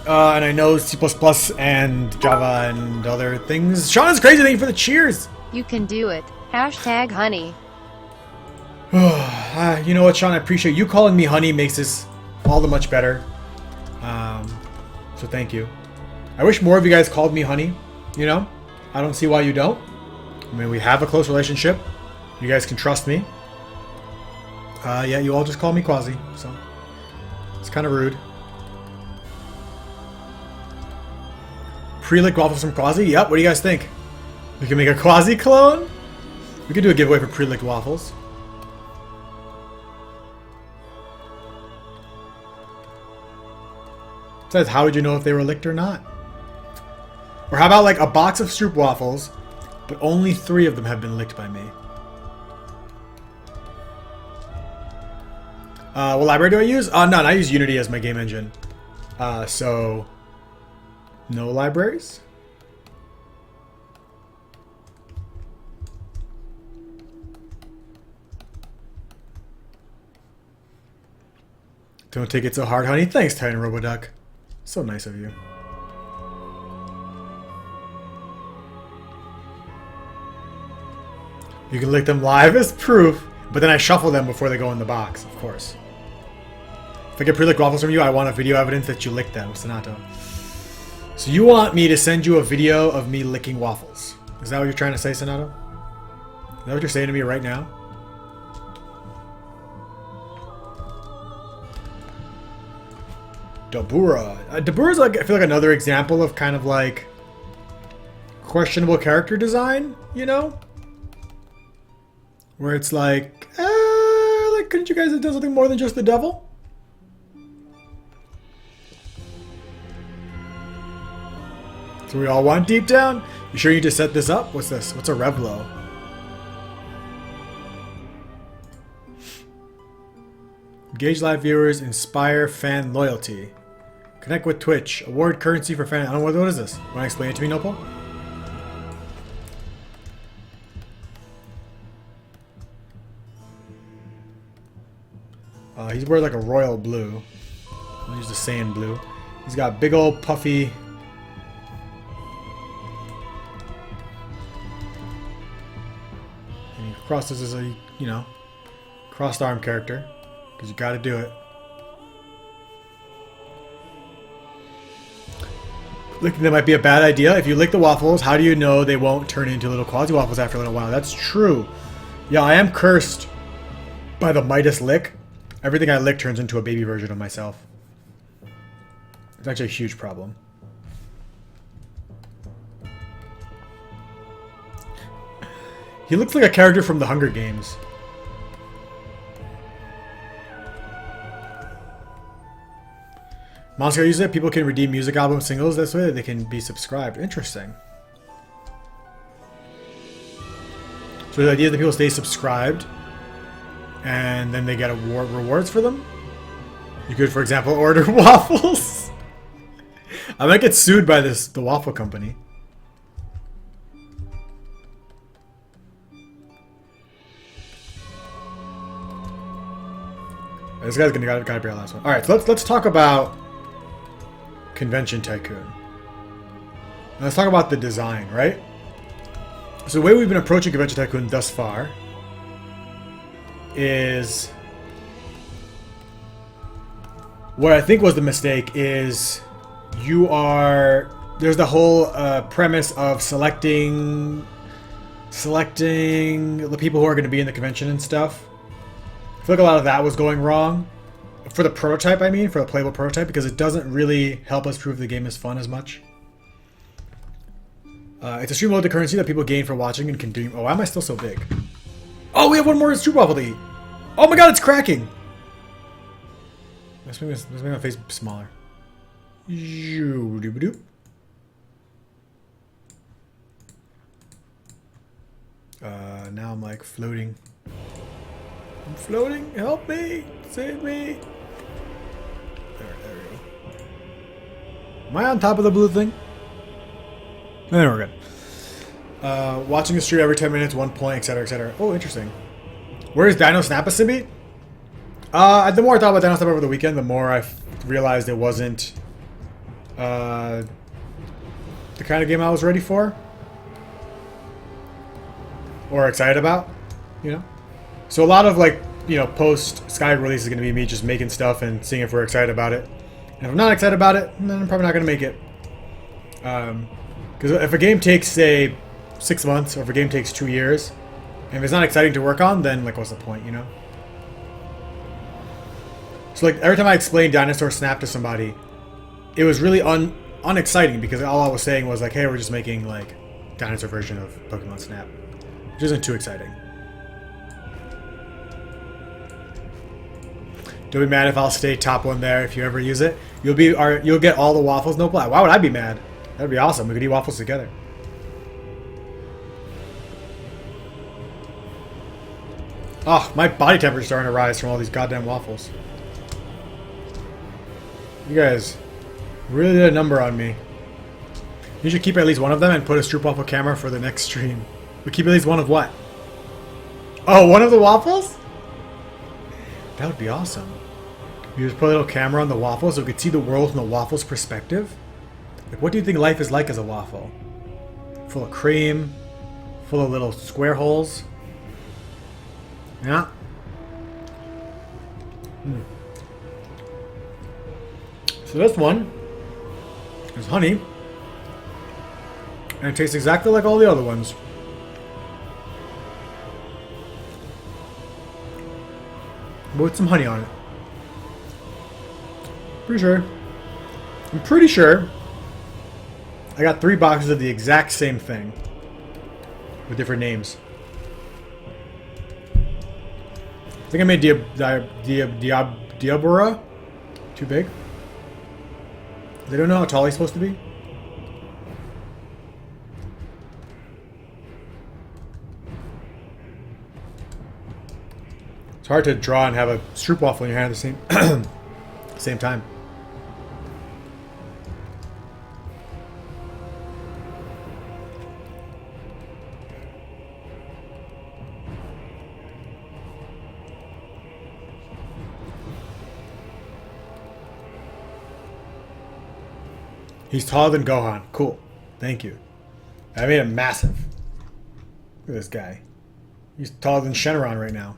I know C++ and Java and other things. Sean is crazy. Thank you for the cheers. You can do it. Hashtag honey. You know what, Sean? I appreciate you calling me honey. Makes this all the much better. So thank you. I wish more of you guys called me honey. You know, I don't see why you don't. I mean, we have a close relationship. You guys can trust me. Yeah, you all just call me Quasi, so it's kind of rude. Pre-licked waffles from Quasi? Yep, what do you guys think? We can make a Quasi clone? We could do a giveaway for pre-licked waffles. Besides, how would you know if they were licked or not? Or how about like a box of Stroopwafels, but only 3 of them have been licked by me? What library do I use? None. I use Unity as my game engine. So, no libraries. Don't take it so hard, honey. Thanks, Titan Roboduck. So nice of you. You can lick them live as proof, but then I shuffle them before they go in the box, of course. If I get pre-licked waffles from you, I want a video evidence that you licked them, Sonato. So you want me to send you a video of me licking waffles? Is that what you're trying to say, Sonato? Is that what you're saying to me right now? Dabura. Dabura's like, I feel like another example of kind of like questionable character design, you know? Where it's like couldn't you guys have done something more than just the devil? So we all want deep down? You sure you just set this up? What's this? What's a Revlo? Engage live viewers, inspire fan loyalty. Connect with Twitch. Award currency for fan. I don't know what is this? Want to explain it to me, Nopal? He's wearing like a royal blue. I'll use the sand blue. He's got big old puffy. And he crosses as a, you know, crossed arm character. Because you gotta do it. Licking them might be a bad idea. If you lick the waffles, how do you know they won't turn into little quasi waffles after a little while? That's true. Yeah, I am cursed by the Midas lick. Everything I lick turns into a baby version of myself. It's actually a huge problem. He looks like a character from the Hunger Games. Monster uses it. People can redeem music album singles this way. They can be subscribed. Interesting. So the idea is that people stay subscribed and then they get rewards for them. You could, for example, order waffles. I might get sued by the waffle company. This guy's gotta be our last one. All right, so let's talk about Convention Tycoon. Let's talk about the design, right? So the way we've been approaching Convention Tycoon thus far is what I think was the mistake is there's the whole premise of selecting the people who are going to be in the convention and stuff. I feel like a lot of that was going wrong For the prototype, I mean, for the playable prototype, because it doesn't really help us prove the game is fun as much. It's a stream-loaded currency that people gain for watching and can do... Oh, why am I still so big? Oh, we have one more Stroopwafel to eat! Oh my god, it's cracking! Let's make my face smaller. Now I'm like floating. I'm floating! Help me! Save me! There we go. Am I on top of the blue thing? Then we're good. Watching the stream every 10 minutes, 1 point, etc., etc. Oh, interesting. Where is Dino Snap a Symbiont? The more I thought about Dino Snap over the weekend, the more I realized it wasn't the kind of game I was ready for. Or excited about, you know? So a lot of, like, you know, post-Sky release is going to be me just making stuff and seeing if we're excited about it. And if I'm not excited about it, then I'm probably not going to make it. Because if a game takes, say, 6 months, or if a game takes 2 years, and if it's not exciting to work on, then, like, what's the point, you know? So, like, every time I explained Dinosaur Snap to somebody, it was really unexciting, because all I was saying was, like, hey, we're just making, like, dinosaur version of Pokemon Snap. Which isn't too exciting. Don't be mad if I'll stay top one there if you ever use it. You'll get all the waffles, no play. Why would I be mad? That'd be awesome. We could eat waffles together. Oh, my body temperature's starting to rise from all these goddamn waffles. You guys really did a number on me. You should keep at least one of them and put a Stroopwafel camera for the next stream. We keep at least one of what? Oh, one of the waffles? That would be awesome. You just put a little camera on the waffles so we could see the world from the waffle's perspective. Like, what do you think life is like as a waffle? Full of cream, full of little square holes. Yeah. So this one is honey, and it tastes exactly like all the other ones. But with some honey on it. Pretty sure. I'm pretty sure I got 3 boxes of the exact same thing with different names. I think I made Diabora too big. They don't know how tall he's supposed to be. It's hard to draw and have a Stroopwafel in your hand at the same time. He's taller than Gohan. Cool. Thank you. I made him massive. Look at this guy. He's taller than Shenron right now.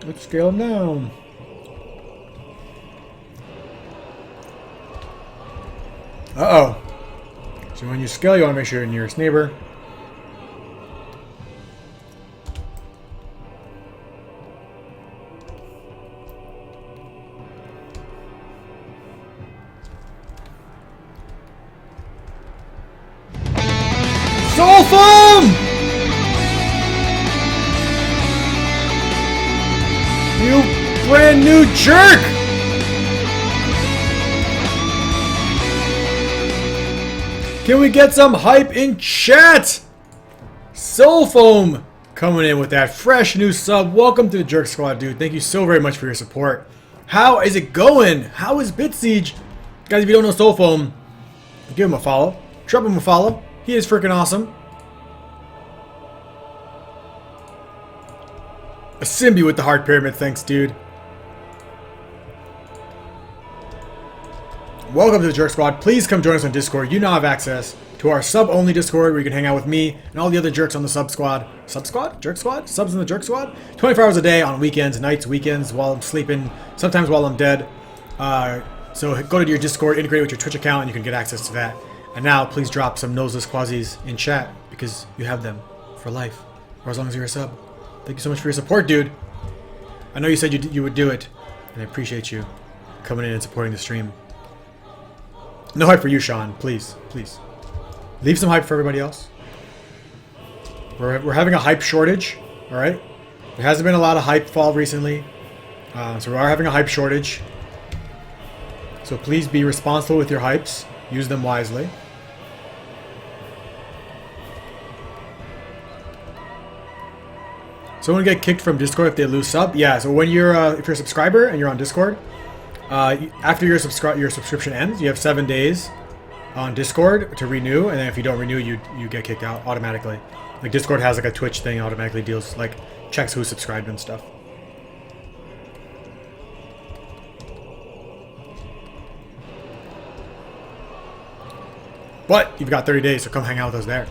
Let's scale him down. Uh-oh. So when you scale, you want to make sure your nearest neighbor. Soul Foam! You brand new jerk! Can we get some hype in chat? Soul Foam coming in with that fresh new sub. Welcome to the Jerk Squad, dude. Thank you so very much for your support. How is it going? How is Bit Siege? Guys, if you don't know Soul Foam, give him a follow. Drop him a follow. He is freaking awesome. A Symbi with the heart pyramid, thanks, dude. Welcome to the Jerk Squad. Please come join us on Discord. You now have access to our sub-only Discord where you can hang out with me and all the other jerks on the sub squad. Sub squad? Jerk squad? Subs in the Jerk Squad? 24 hours a day on weekends, nights, weekends, while I'm sleeping, sometimes while I'm dead. So go to your Discord, integrate with your Twitch account, and you can get access to that. And now, please drop some noseless quasis in chat because you have them for life, or as long as you're a sub. Thank you so much for your support, dude. I know you said you would do it, and I appreciate you coming in and supporting the stream. No hype for you, Sean. Please, please. Leave some hype for everybody else. We're having a hype shortage, all right? There hasn't been a lot of hype fall recently, so we are having a hype shortage. So please be responsible with your hypes. Use them wisely. Someone get kicked from Discord if they lose sub? Yeah, so when you're if you're a subscriber and you're on Discord, after your subscription ends, you have 7 days on Discord to renew, and then if you don't renew, you get kicked out automatically. Like Discord has like a Twitch thing, automatically deals like checks who's subscribed and stuff. But you've got 30 days, so come hang out with us there.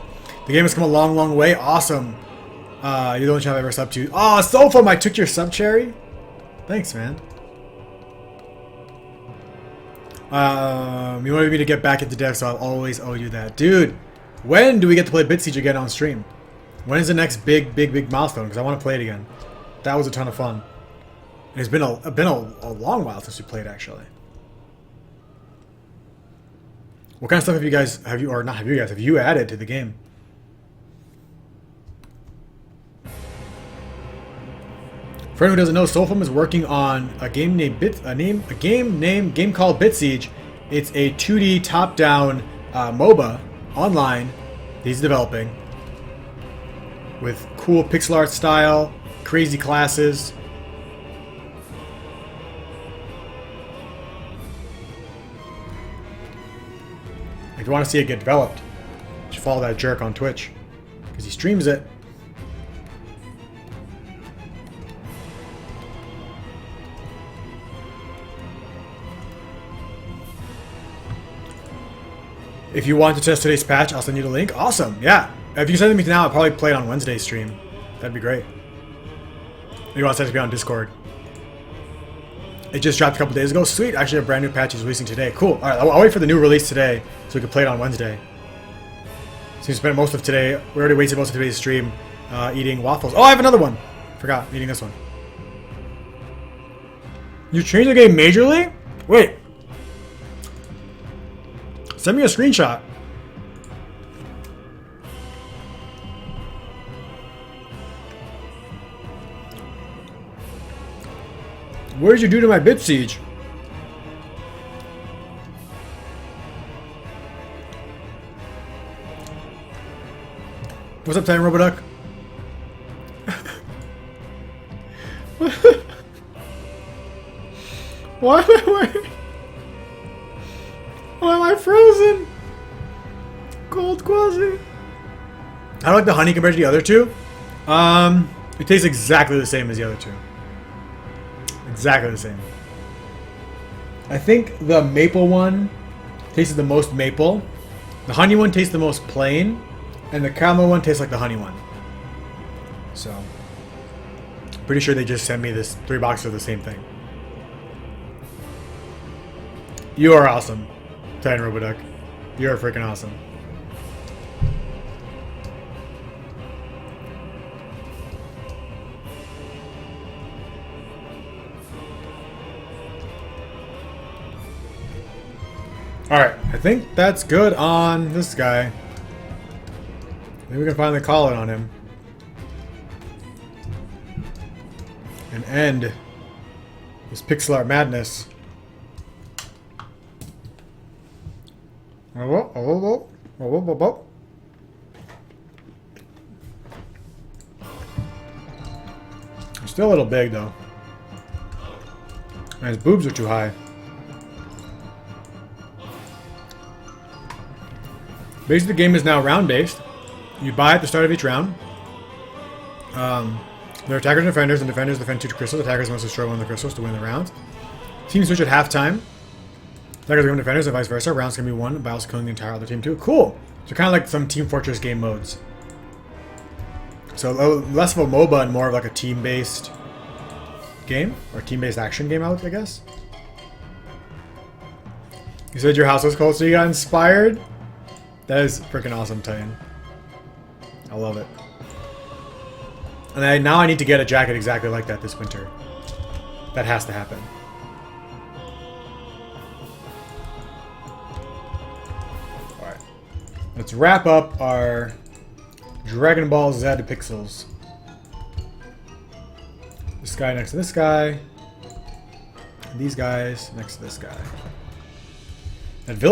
The game has come a long, long way. Awesome. You're the only channel I've ever subbed to. Oh, Soulfam, I took your sub, Cherry. Thanks, man. You wanted me to get back into dev, so I'll always owe you that. Dude, when do we get to play Bit Siege again on stream? When is the next big milestone? Because I want to play it again. That was a ton of fun. And it's been a long while since we played, actually. What kind of stuff have you added to the game? For anyone who doesn't know, Soulfam is working on a game called Bit Siege. It's a 2D top-down MOBA online that he's developing with cool pixel art style, crazy classes. If you want to see it get developed, you should follow that jerk on Twitch because he streams it. If you want to test today's patch, I'll send you the link. Awesome, yeah. If you send it to me now, I'll probably play it on Wednesday's stream. That'd be great. If you want to send it to me on Discord. It just dropped a couple days ago. Sweet, actually a brand new patch is releasing today. Cool, alright, I'll wait for the new release today so we can play it on Wednesday. So we spent most of today, we already wasted most of today's stream eating waffles. Oh, I have another one! Forgot, eating this one. You changed the game majorly? Wait. Send me a screenshot. What did you do to my Bit Siege? What's up, Titan Roboduck? Why am I wearing... Why am I frozen? Cold quasi. I don't like the honey compared to the other two. It tastes exactly the same as the other two. Exactly the same. I think the maple one tasted the most maple. The honey one tastes the most plain. And the caramel one tastes like the honey one. So, pretty sure they just sent me this 3 boxes of the same thing. You are awesome, Titan Roboduck. You're freaking awesome. Alright, I think that's good on this guy. Maybe we can finally call it on him. And end this pixel art madness. He's still a little big though. And his boobs are too high. Basically, the game is now round-based. You buy at the start of each round. There are attackers and defenders defend 2 crystals. Attackers must destroy 1 of the crystals to win the round. Teams switch at halftime. Attackers become defenders and vice versa. Rounds can be won by also killing the entire other team too. Cool! So kind of like some Team Fortress game modes. So less of a MOBA and more of like a team-based game. Or team-based action game, I guess. You said your house was cold, so you got inspired? That is freaking awesome, Titan. I love it. And now I need to get a jacket exactly like that this winter. That has to happen. Alright. Let's wrap up our Dragon Ball Z pixels. This guy next to this guy. And these guys next to this guy. That village